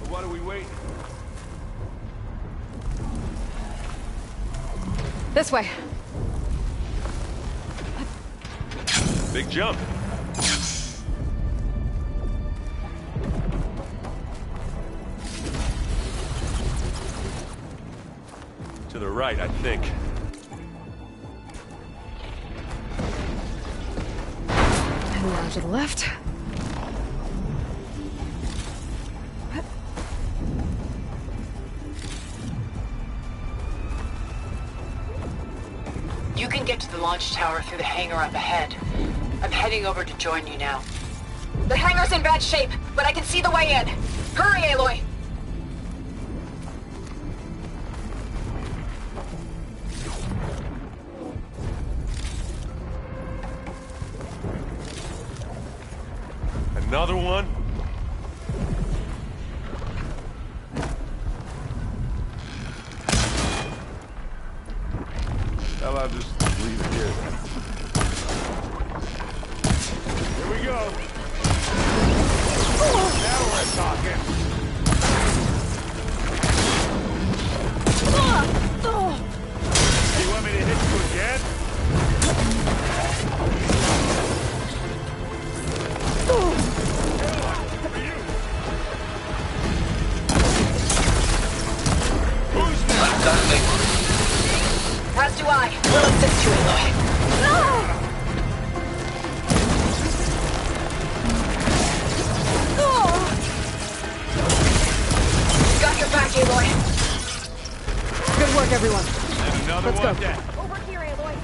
What are we waiting? This way. Big jump. To the right, I think. And now to the left. launch tower through the hangar up ahead. I'm heading over to join you now. The hangar's in bad shape, but I can see the way in. Hurry, Aloy! Another one? How about just leave it here? Here we go. Now we're talking. You want me to hit you again? Who's next? As do I. We'll assist you, Aloy. Got your back, Aloy. Good work, everyone. And another Let's one go. down. Over here, Aloy.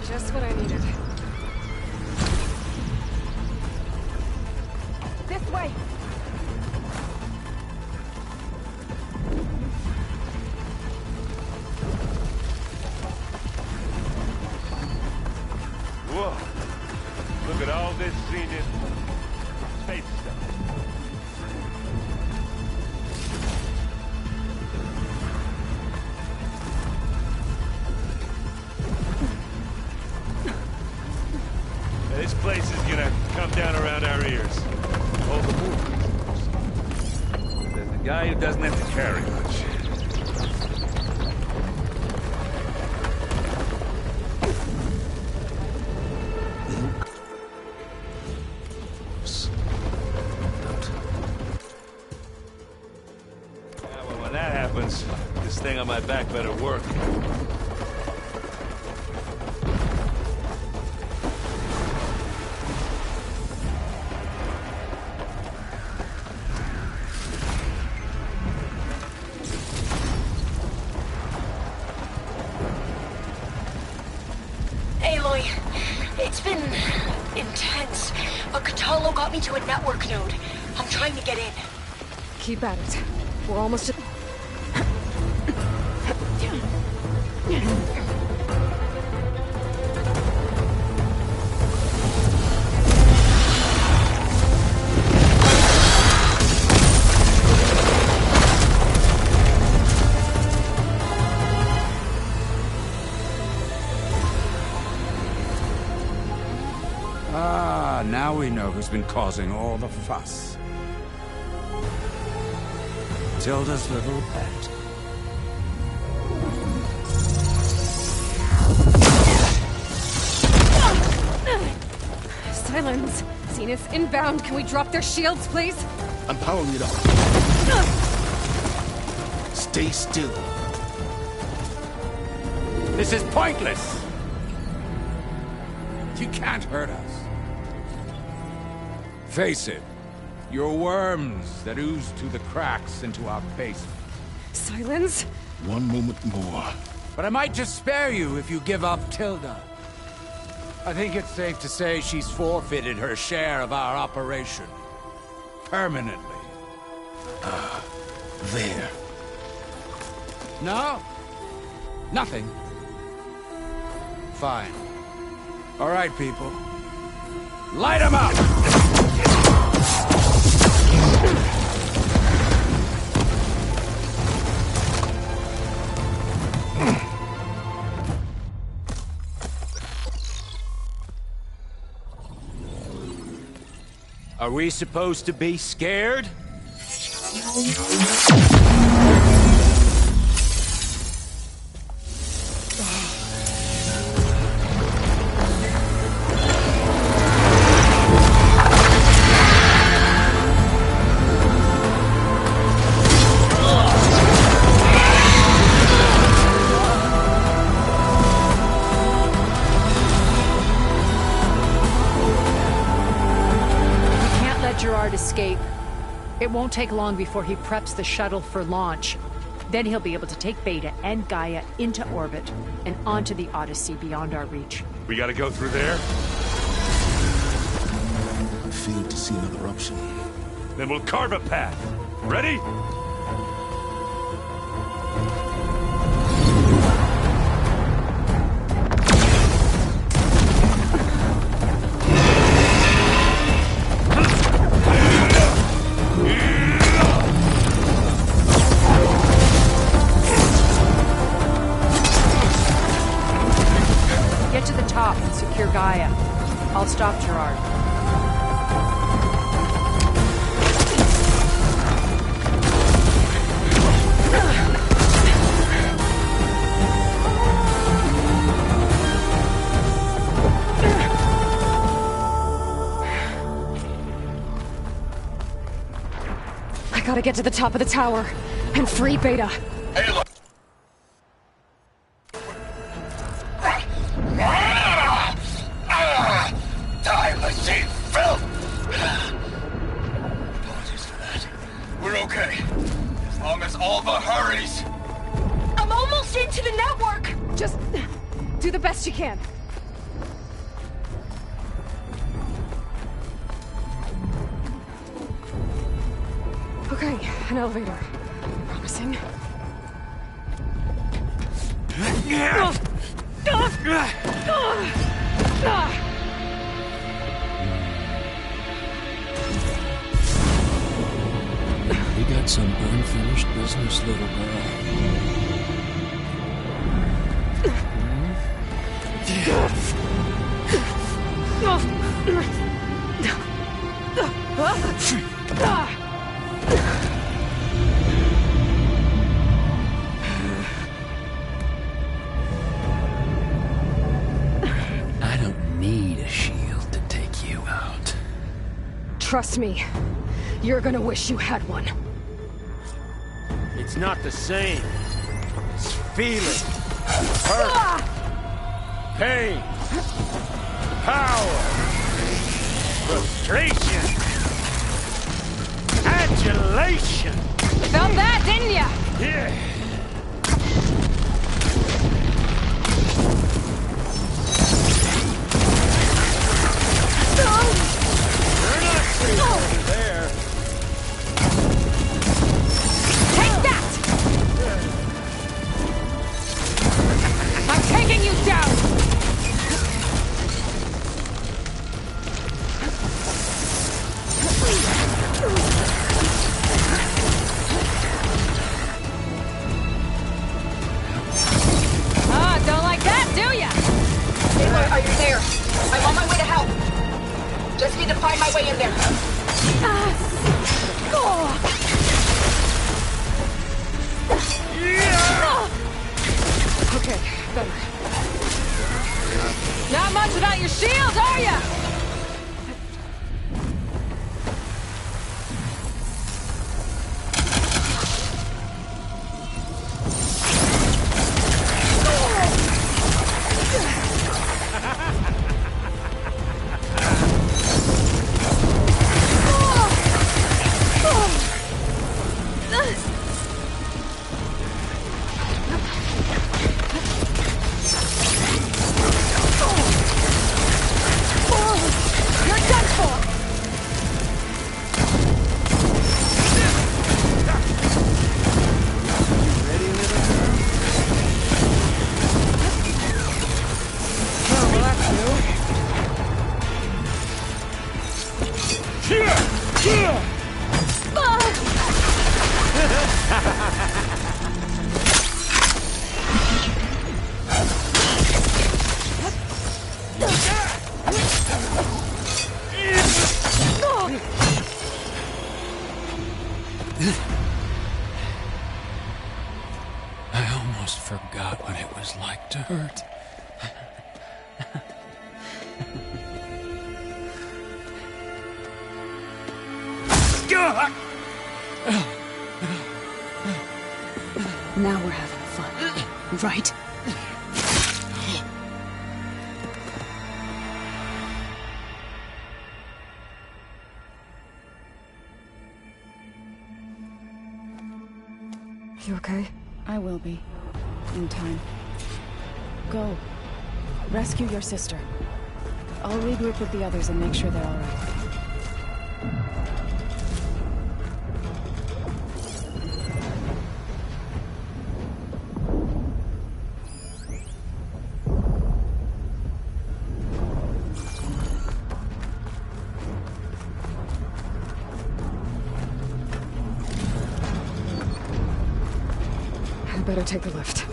Just what I needed. This way. Whoa. Look at all this Zenith space stuff. This place is gonna come down around our ears. All the more. There's the guy who doesn't have to carry much. Yeah, well, when that happens, this thing on my back better work. Aloy, it's been intense, but Catalo got me to a network node. I'm trying to get in. Keep at it. We're almost at... Ah, now we know who's been causing all the fuss. Tilda's little pet. Silence! Zenith's inbound. Can we drop their shields, please? I'm powering it up. Stay still. This is pointless! You can't hurt us. Face it, you're worms that ooze through the cracks into our basement. Silence? One moment more. But I might just spare you if you give up Tilda. I think it's safe to say she's forfeited her share of our operation. Permanently. There. No? Nothing? Fine. All right, people. Light 'em up! Are we supposed to be scared? won't take long before he preps the shuttle for launch. Then he'll be able to take Beta and Gaia into orbit and onto the Odyssey beyond our reach. We gotta go through there? I failed to see another option. Then we'll carve a path. Ready? Get to the top and secure Gaia. I'll stop Gerard. I gotta get to the top of the tower and free Beta. Hey, look. Die, machine filth! Apologies for that. We're okay. As long as Alva hurries. I'm almost into the network! Just do the best you can. Okay, an elevator. Promising. We got some unfinished business, little girl. I don't need a shield to take you out. Trust me, you're gonna wish you had one. It's not the same. It's feeling. Hurt. Pain. Power. Frustration. Adulation. Felt that, didn't ya? Yeah. You're not safe over there. Take that! I'm taking you down! Ah, don't like that, do ya? Aloy, are you there? I'm on my way to help. Just need to find my way in there. Okay, better. Not much without your shield, are ya? I almost forgot what it was like to hurt. Now we're having fun, right? You okay? I will be. In time. Go. Rescue your sister. I'll regroup with the others and make sure they're all right. I better take the lift.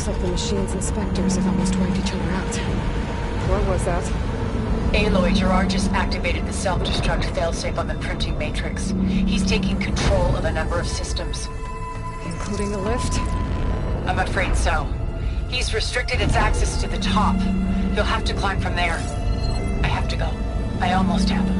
Like the machine's inspectors have almost wiped each other out. What was that? Aloy, Gerard just activated the self-destruct failsafe on the printing matrix. He's taking control of a number of systems. Including the lift? I'm afraid so. He's restricted its access to the top. You'll have to climb from there. I have to go. I almost have him.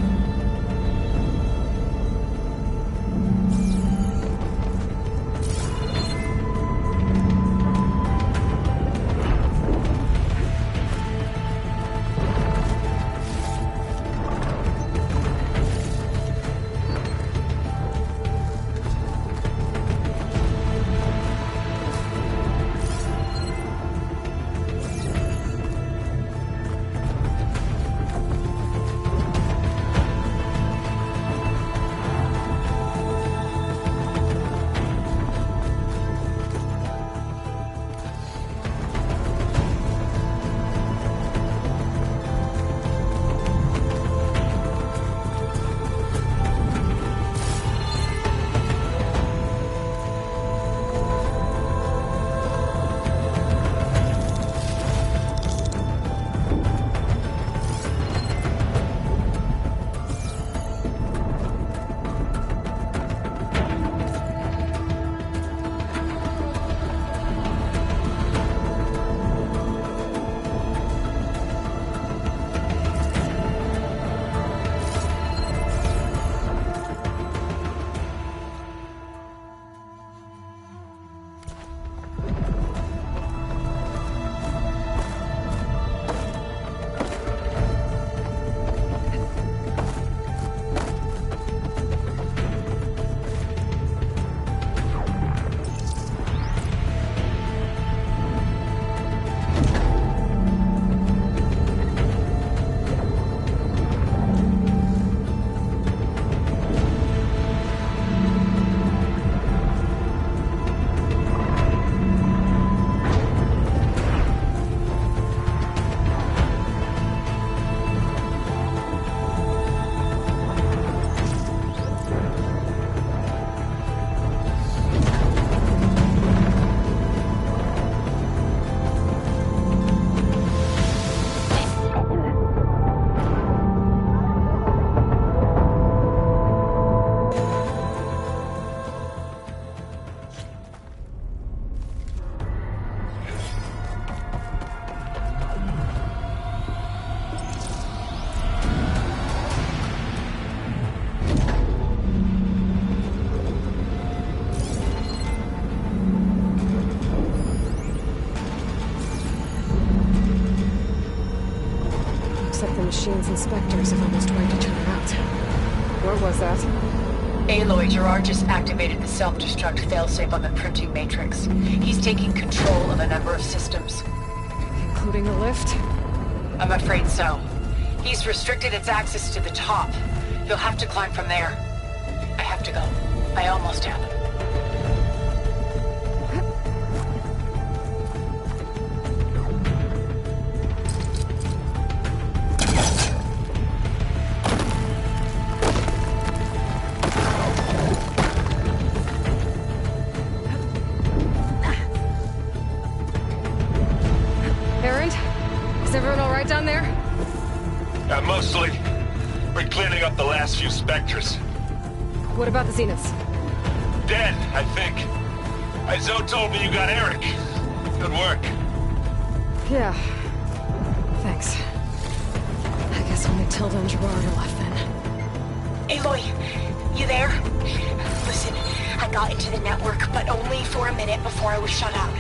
machines and specters have almost wiped each other out. What was that? Aloy, Gerard just activated the self-destruct failsafe on the printing matrix. He's taking control of a number of systems. Including the lift? I'm afraid so. He's restricted its access to the top. You'll have to climb from there. I have to go. I almost have him. Is everyone all right down there? Mostly. We're cleaning up the last few specters. What about the Zeniths? Dead, I think. Zoe told me you got Eric. Good work. Yeah. Thanks. I guess only Tilda and Gerard are left then. Aloy, you there? Listen, I got into the network, but only for a minute before I was shut out.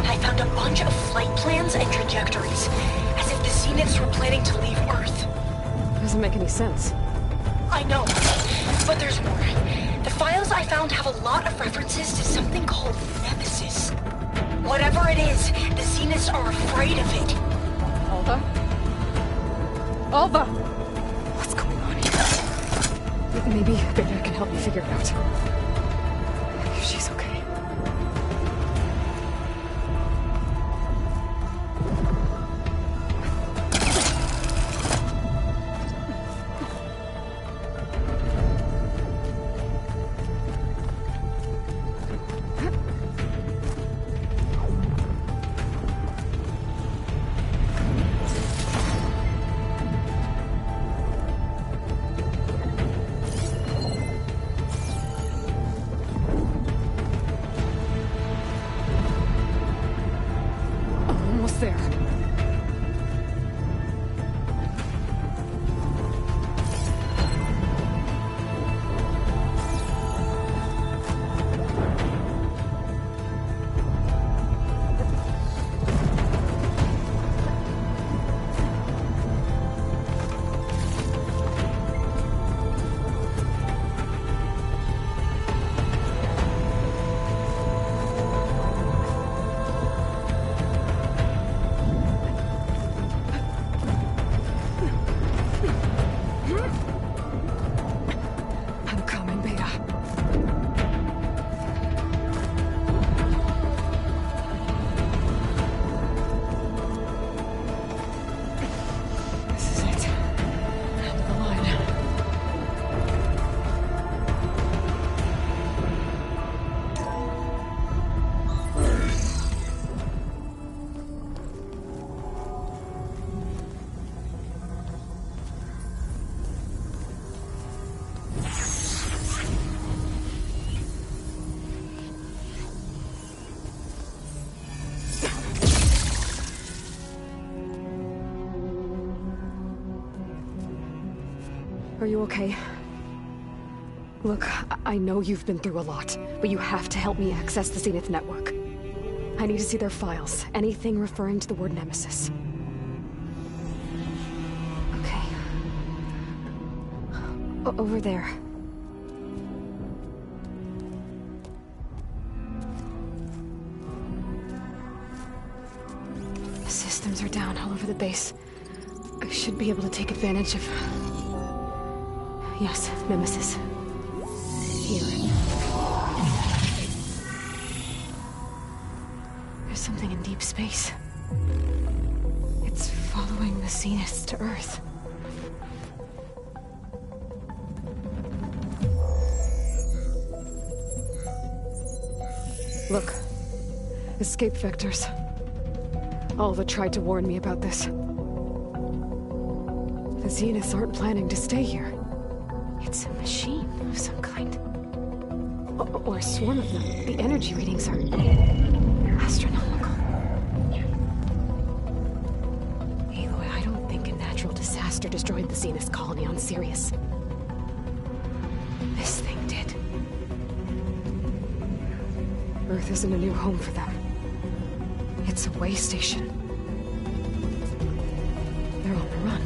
I found a bunch of flight plans and trajectories, as if the Zeniths were planning to leave Earth. Doesn't make any sense. I know, but there's more. The files I found have a lot of references to something called Nemesis. Whatever it is, the Zeniths are afraid of it. Alva? Alva! What's going on here? Maybe Beta can help me figure it out. If she's okay. There. Are you okay? Look, I know you've been through a lot, but you have to help me access the Zenith network. I need to see their files, anything referring to the word Nemesis. Okay. Over there. The systems are down all over the base. I should be able to take advantage of... Yes, Nemesis. Here. There's something in deep space. It's following the Zeniths to Earth. Look. Escape vectors. Alva tried to warn me about this. The Zeniths aren't planning to stay here. It's a machine of some kind. Or a swarm of them. The energy readings are astronomical. Aloy, I don't think a natural disaster destroyed the Zenith colony on Sirius. This thing did. Earth isn't a new home for them. It's a way station. They're on the run.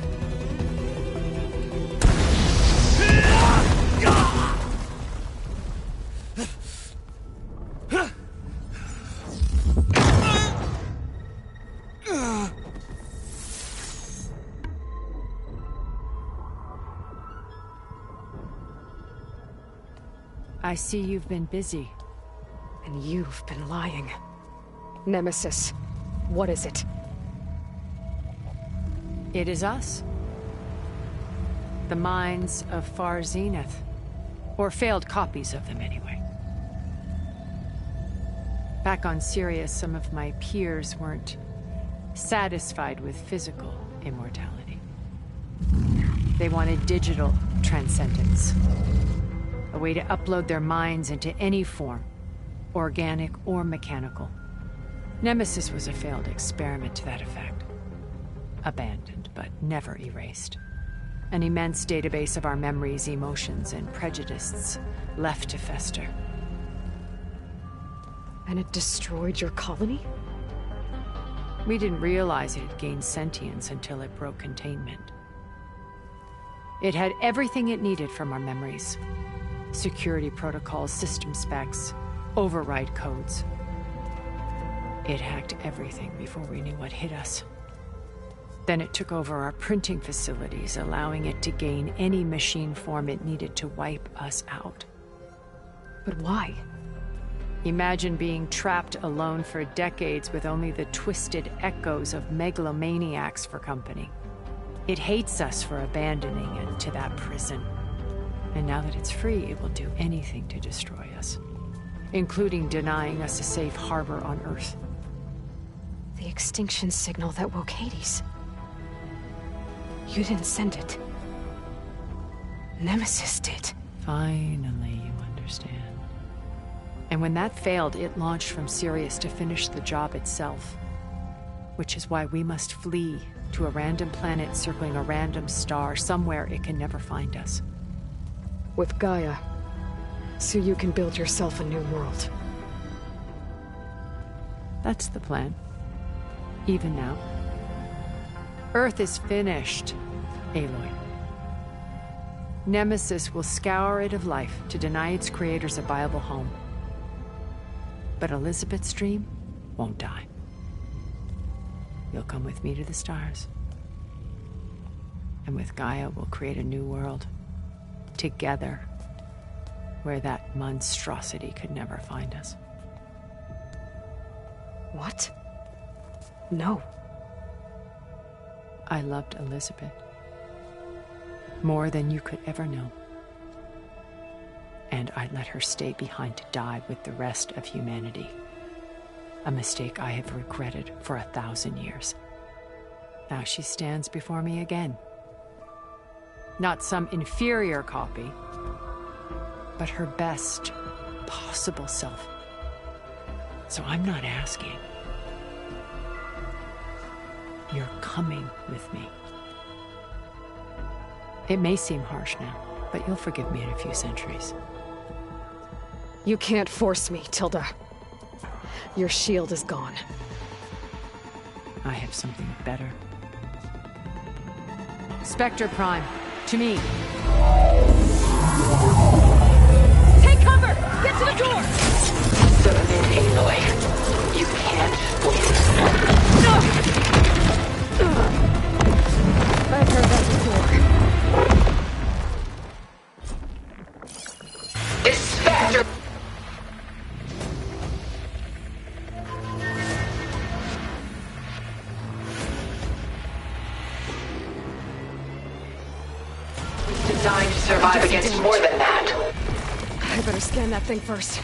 I see you've been busy. And you've been lying. Nemesis, what is it? It is us. The minds of Far Zenith. Or failed copies of them, anyway. Back on Sirius, some of my peers weren't satisfied with physical immortality. They wanted digital transcendence. A way to upload their minds into any form, organic or mechanical. Nemesis was a failed experiment to that effect. Abandoned, but never erased. An immense database of our memories, emotions, and prejudices left to fester. And it destroyed your colony? We didn't realize it had gained sentience until it broke containment. It had everything it needed from our memories. Security protocols, system specs, override codes. It hacked everything before we knew what hit us. Then it took over our printing facilities, allowing it to gain any machine form it needed to wipe us out. But why? Imagine being trapped alone for decades with only the twisted echoes of megalomaniacs for company. It hates us for abandoning it to that prison. And now that it's free, it will do anything to destroy us, including denying us a safe harbor on Earth. The extinction signal that woke Hades. You didn't send it. Nemesis did. Finally, you understand. And when that failed, it launched from Sirius to finish the job itself. Which is why we must flee to a random planet circling a random star, somewhere it can never find us. With Gaia, so you can build yourself a new world. That's the plan. Even now. Earth is finished, Aloy. Nemesis will scour it of life to deny its creators a viable home. But Elizabeth's dream won't die. You'll come with me to the stars. And with Gaia, we'll create a new world. Together. Where that monstrosity could never find us. What? No. I loved Elizabeth. More than you could ever know. And I let her stay behind to die with the rest of humanity. A mistake I have regretted for 1,000 years. Now she stands before me again. Not some inferior copy, but her best possible self. So I'm not asking. You're coming with me. It may seem harsh now, but you'll forgive me in a few centuries. You can't force me, Tilda. Your shield is gone. I have something better. Spectre Prime, to me. Take cover! Get to the door! Submit, Aloy. You can't win. I've heard that before. This Spectre... designed to survive against more than that. I better scan that thing first.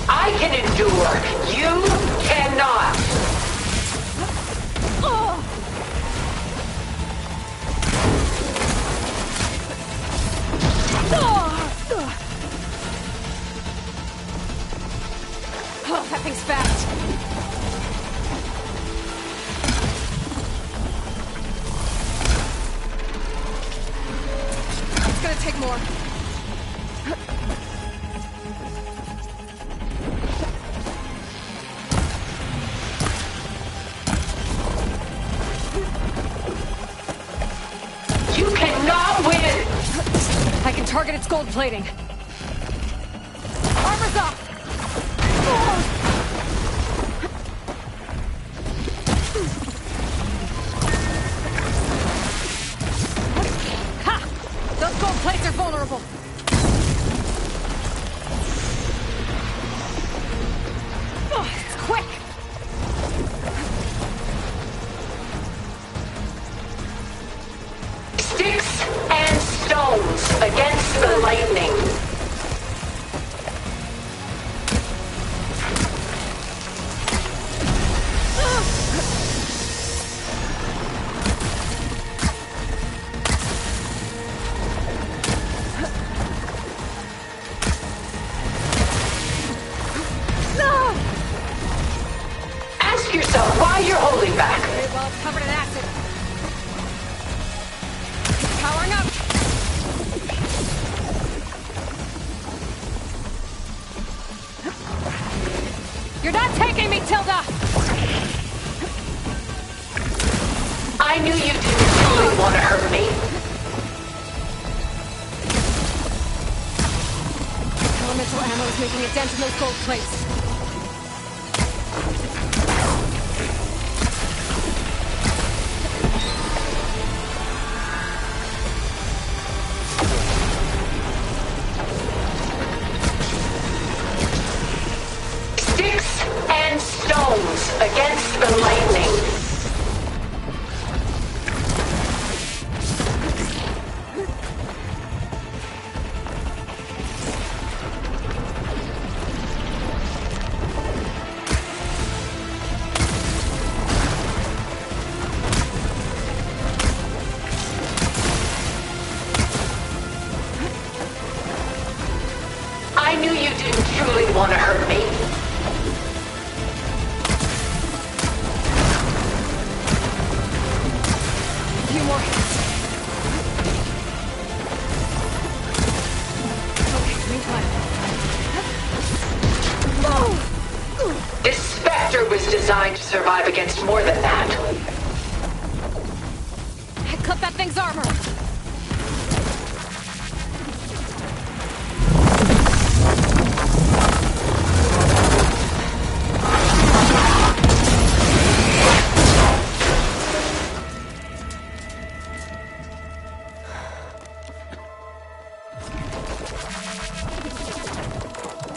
I can endure. You cannot. Oh, that thing's fast. It's gonna take more. You cannot win! I can target its gold plating. Armor's up! Ha! Those gold plates are vulnerable. Oh, it's quick! Sticks and stones against the lightning. Ask yourself why you're holding back. Very well covered in acid. Powering up. You're not taking me, Tilda! I knew you didn't truly want to hurt me. Elemental ammo is making a dent in those gold plates. Sticks and stones against the lightning. I knew you didn't truly want to hurt me. A few more hits. Okay, This Spectre was designed to survive against more than that. I cut that thing's armor.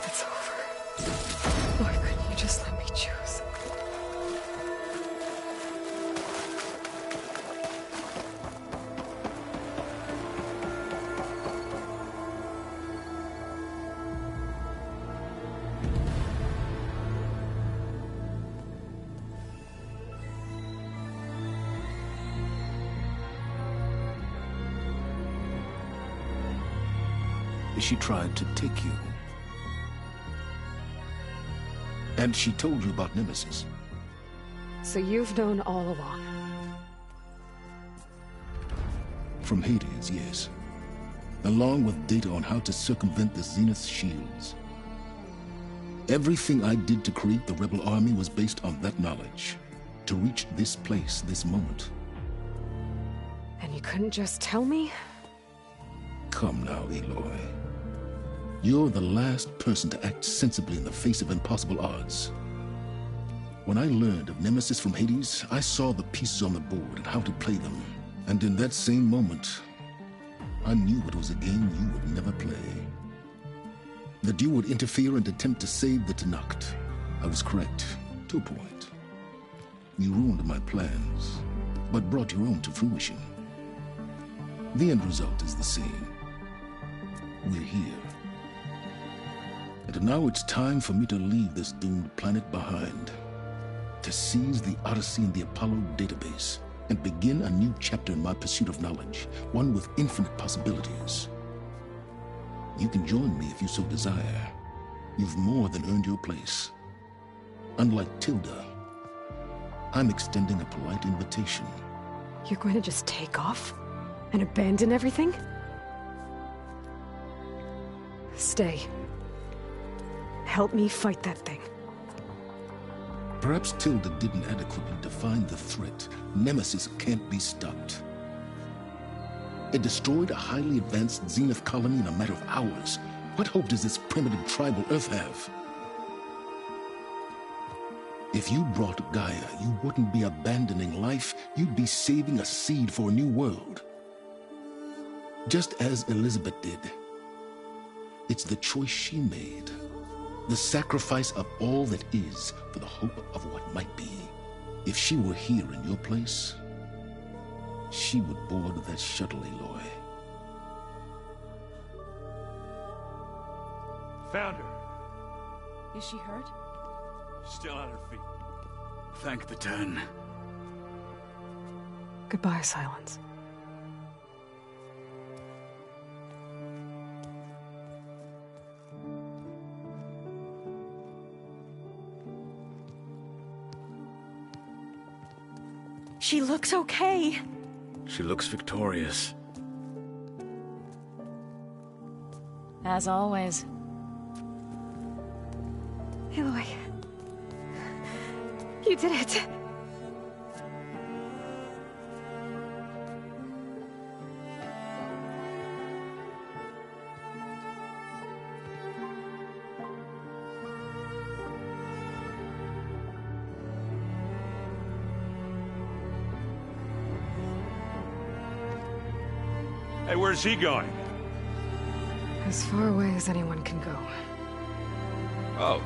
It's over. Why couldn't you just let me choose? She tried to take you. And she told you about Nemesis. So you've known all along. From Hades, yes. Along with data on how to circumvent the Zenith shields. Everything I did to create the rebel army was based on that knowledge. To reach this place, this moment. And you couldn't just tell me? Come now, Aloy. You're the last person to act sensibly in the face of impossible odds. When I learned of Nemesis from Hades, I saw the pieces on the board and how to play them. And in that same moment, I knew it was a game you would never play. That you would interfere and attempt to save the Tenakth. I was correct, to a point. You ruined my plans, but brought your own to fruition. The end result is the same. We're here. And now it's time for me to leave this doomed planet behind. To seize the Odyssey and the Apollo database, and begin a new chapter in my pursuit of knowledge, one with infinite possibilities. You can join me if you so desire. You've more than earned your place. Unlike Tilda, I'm extending a polite invitation. You're going to just take off? And abandon everything? Stay. Help me fight that thing. Perhaps Tilda didn't adequately define the threat. Nemesis can't be stopped. It destroyed a highly advanced Zenith colony in a matter of hours. What hope does this primitive tribal Earth have? If you brought Gaia, you wouldn't be abandoning life, you'd be saving a seed for a new world. Just as Elizabeth did. It's the choice she made. The sacrifice of all that is for the hope of what might be. If she were here in your place, she would board that shuttle, Aloy. Found her. Is she hurt? Still on her feet. Thank the 10. Goodbye, Silence. She looks okay. She looks victorious. As always. Aloy. You did it. Hey, where's he going? As far away as anyone can go. Oh.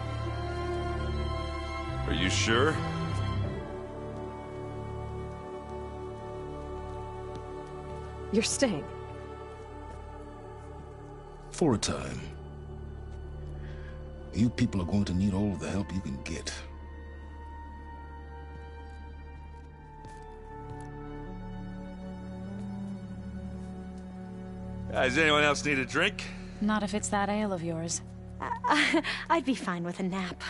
Are you sure? You're staying. For a time. You people are going to need all of the help you can get. Does anyone else need a drink? Not if it's that ale of yours. I'd be fine with a nap.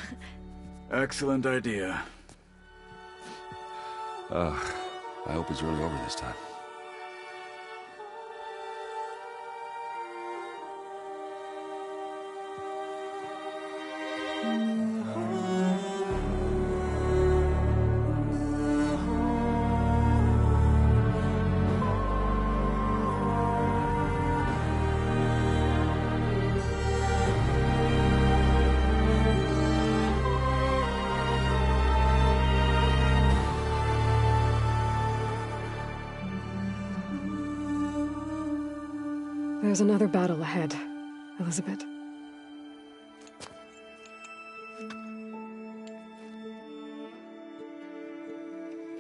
Excellent idea. I hope it's really over this time. There's another battle ahead, Elizabeth.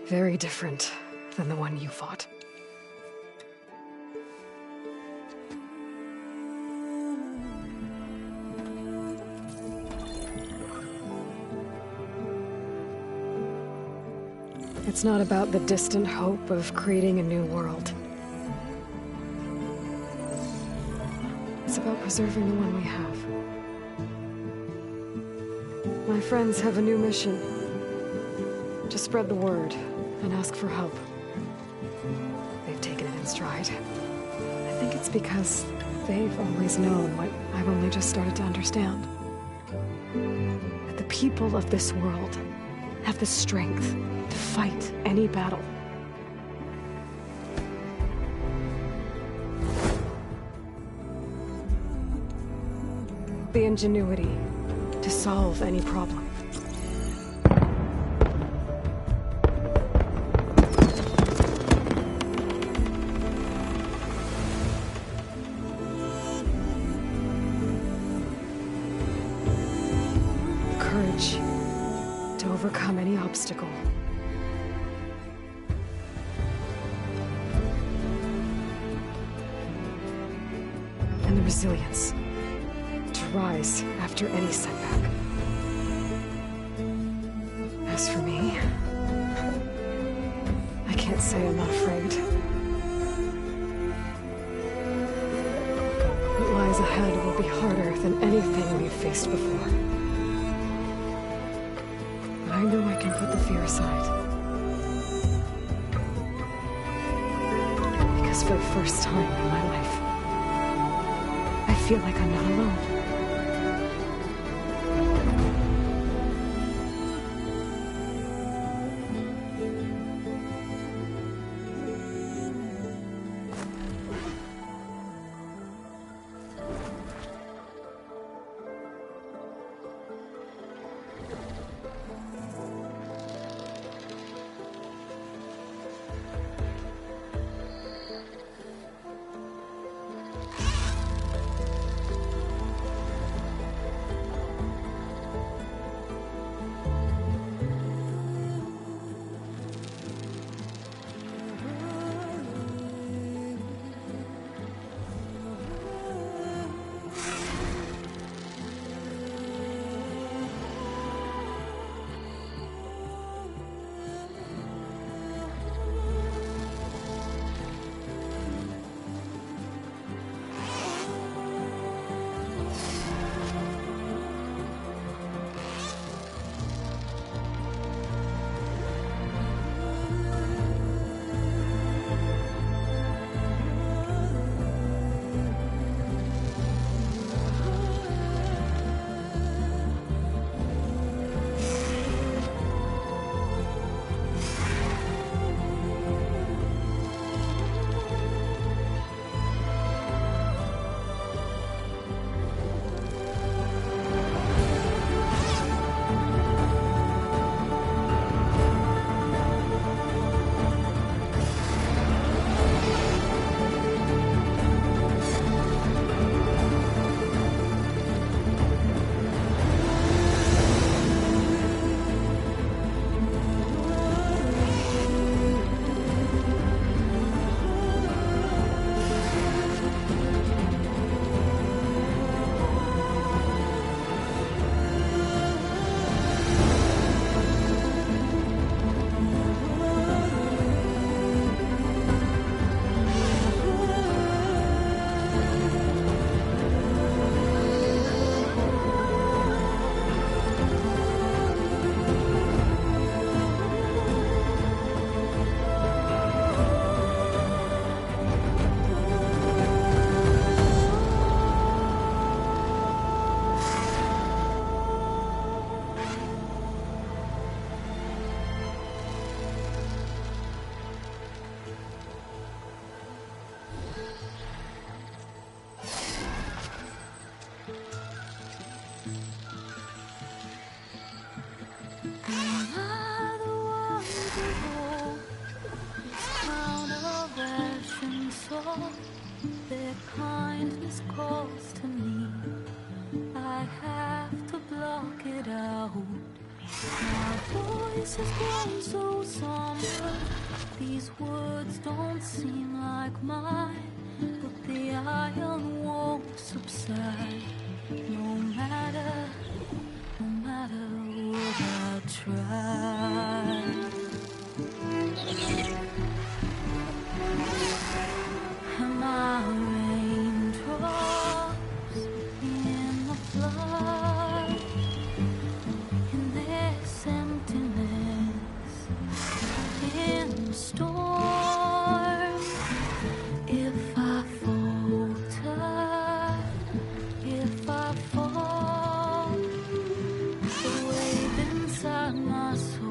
Very different than the one you fought. It's not about the distant hope of creating a new world. It's about preserving the one we have. My friends have a new mission. To spread the word and ask for help. They've taken it in stride. I think it's because they've always known what I've only just started to understand. That the people of this world have the strength to fight any battle. The ingenuity to solve any problem. The courage to overcome any obstacle. And the resilience rise after any setback. As for me, I can't say I'm not afraid. What lies ahead will be harder than anything we've faced before. But I know I can put the fear aside. Because for the first time in my life, I feel like I'm not alone. face has grown so somber. These words don't seem like mine, but the iron won't subside. No matter what I try. Am I raindrops in the flood? In this emptiness, in the storm. If I falter, if I fall, the wave inside my soul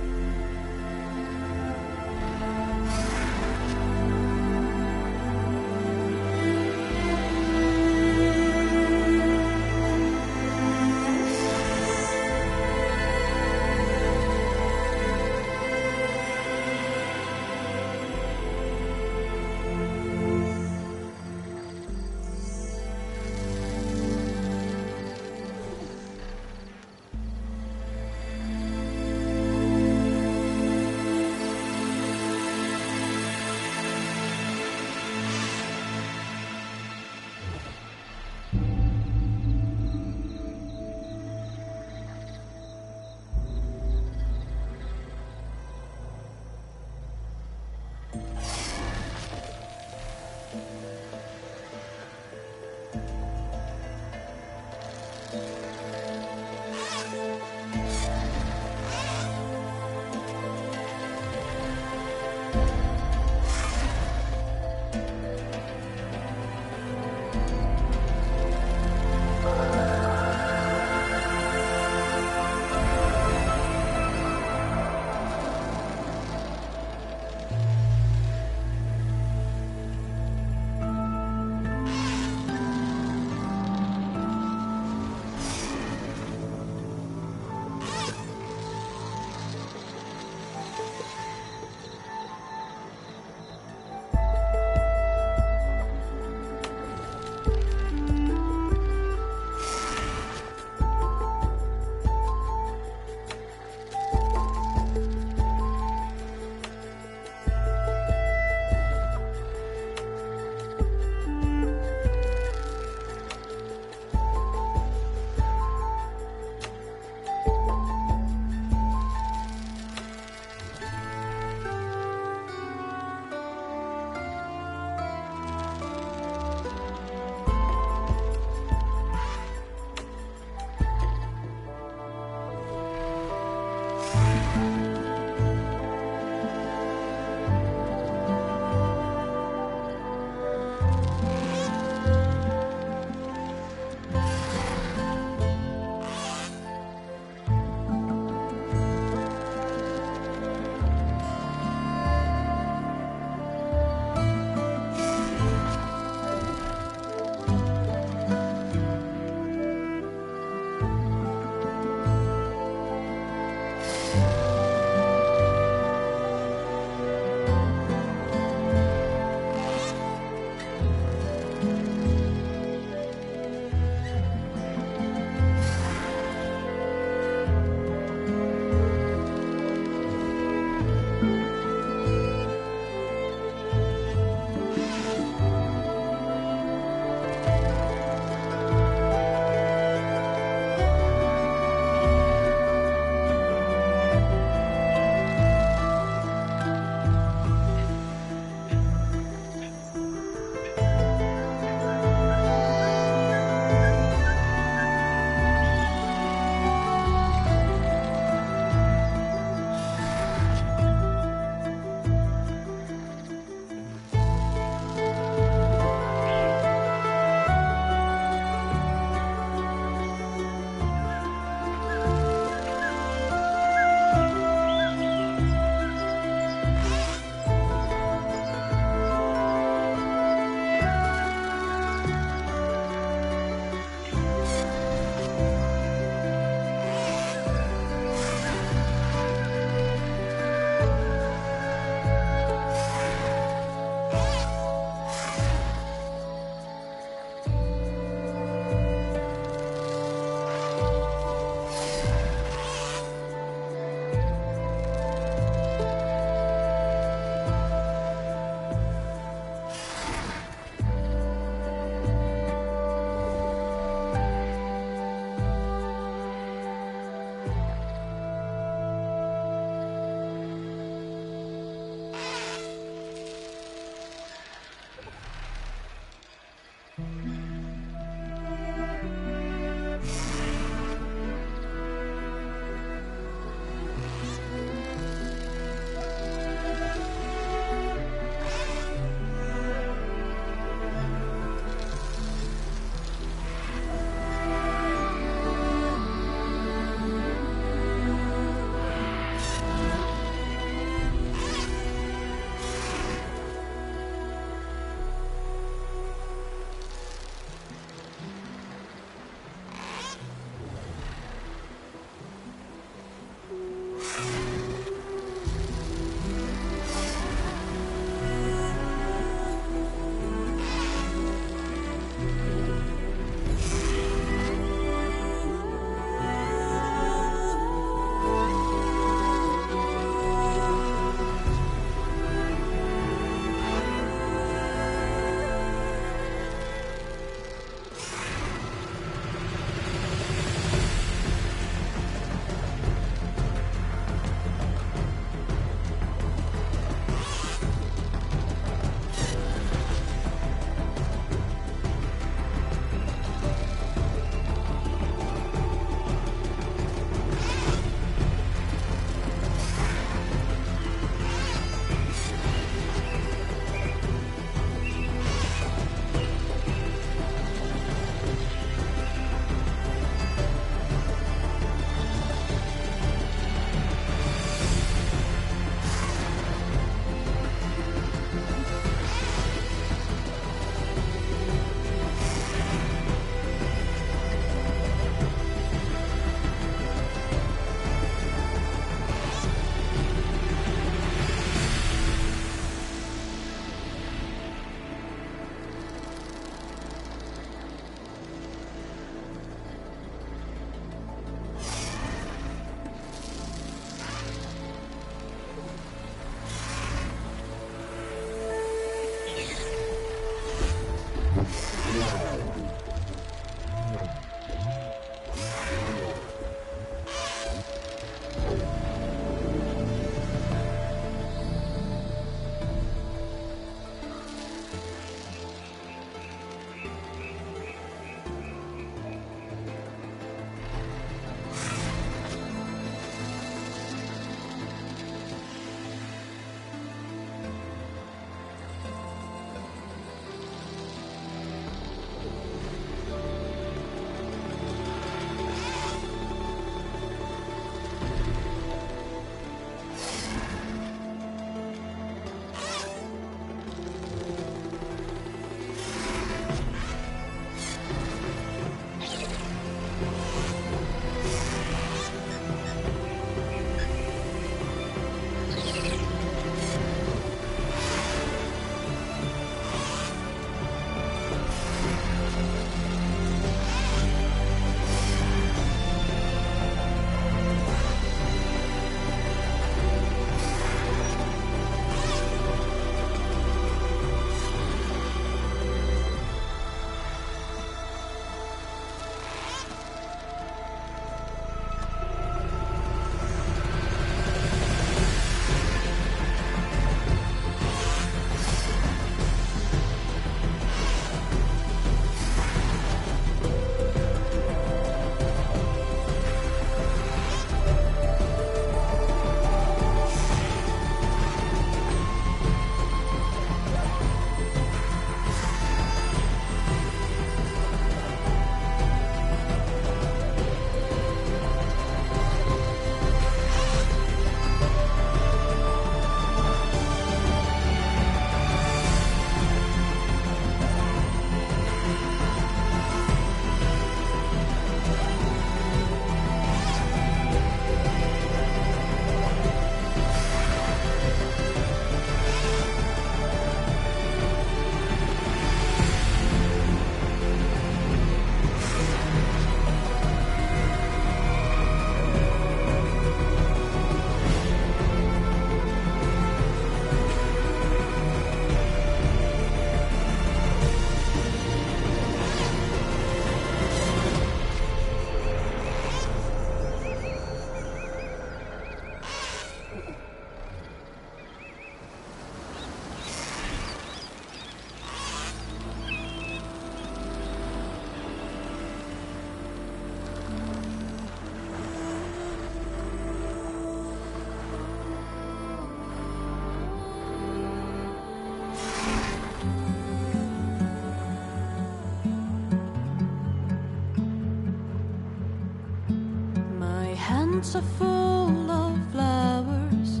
hearts are full of flowers,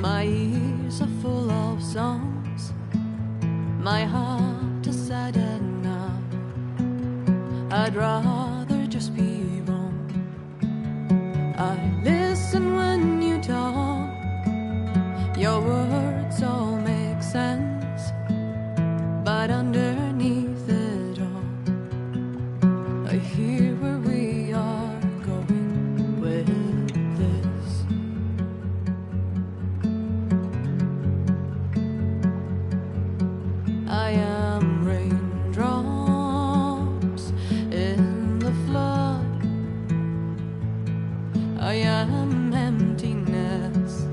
my ears are full of songs, my heart is sad enough. I'd rather just be wrong. I listen when you talk, your words all make sense, but underneath it all, I hear where we are going with this. I am raindrops in the flood, I am emptiness,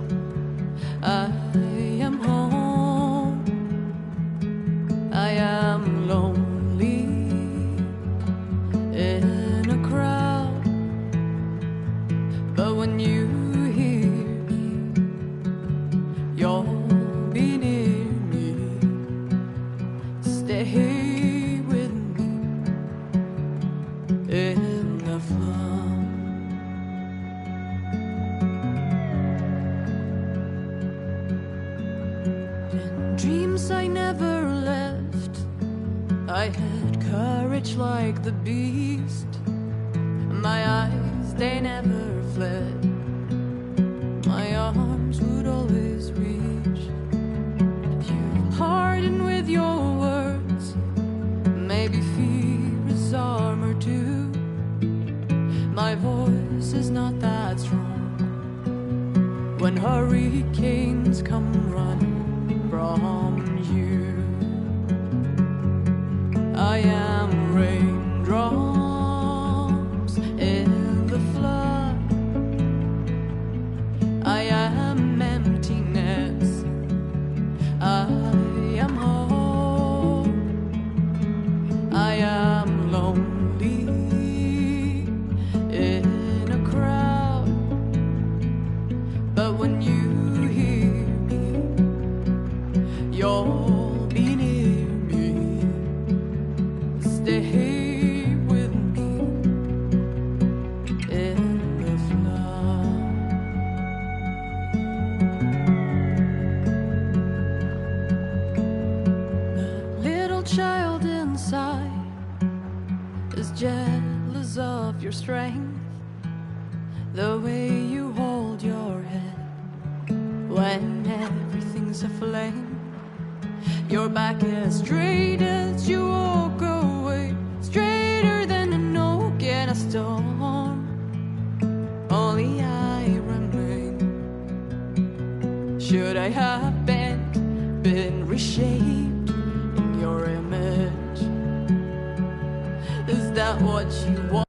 I am home, I am lonely in a crowd, but when you hear me, you'll be near me. Stay with me in the flood. In dreams I never left, I had courage like the beast. My eyes, they never fled, my arms would always reach. You harden with your words, maybe fear is armor too. My voice is not that strong when hurricanes come running from you. I am raindrops in the flood, I am emptiness, I am home, I am lonely in a crowd, but when you hear me, you'll be near me. Stay with me in the flood. The little child inside is jealous of your strength, the way you hold your head when everything's aflame. Your back as straight as you walk away, straighter than an oak in a storm. Only I remain. Should I have been reshaped in your image? Is that what you want?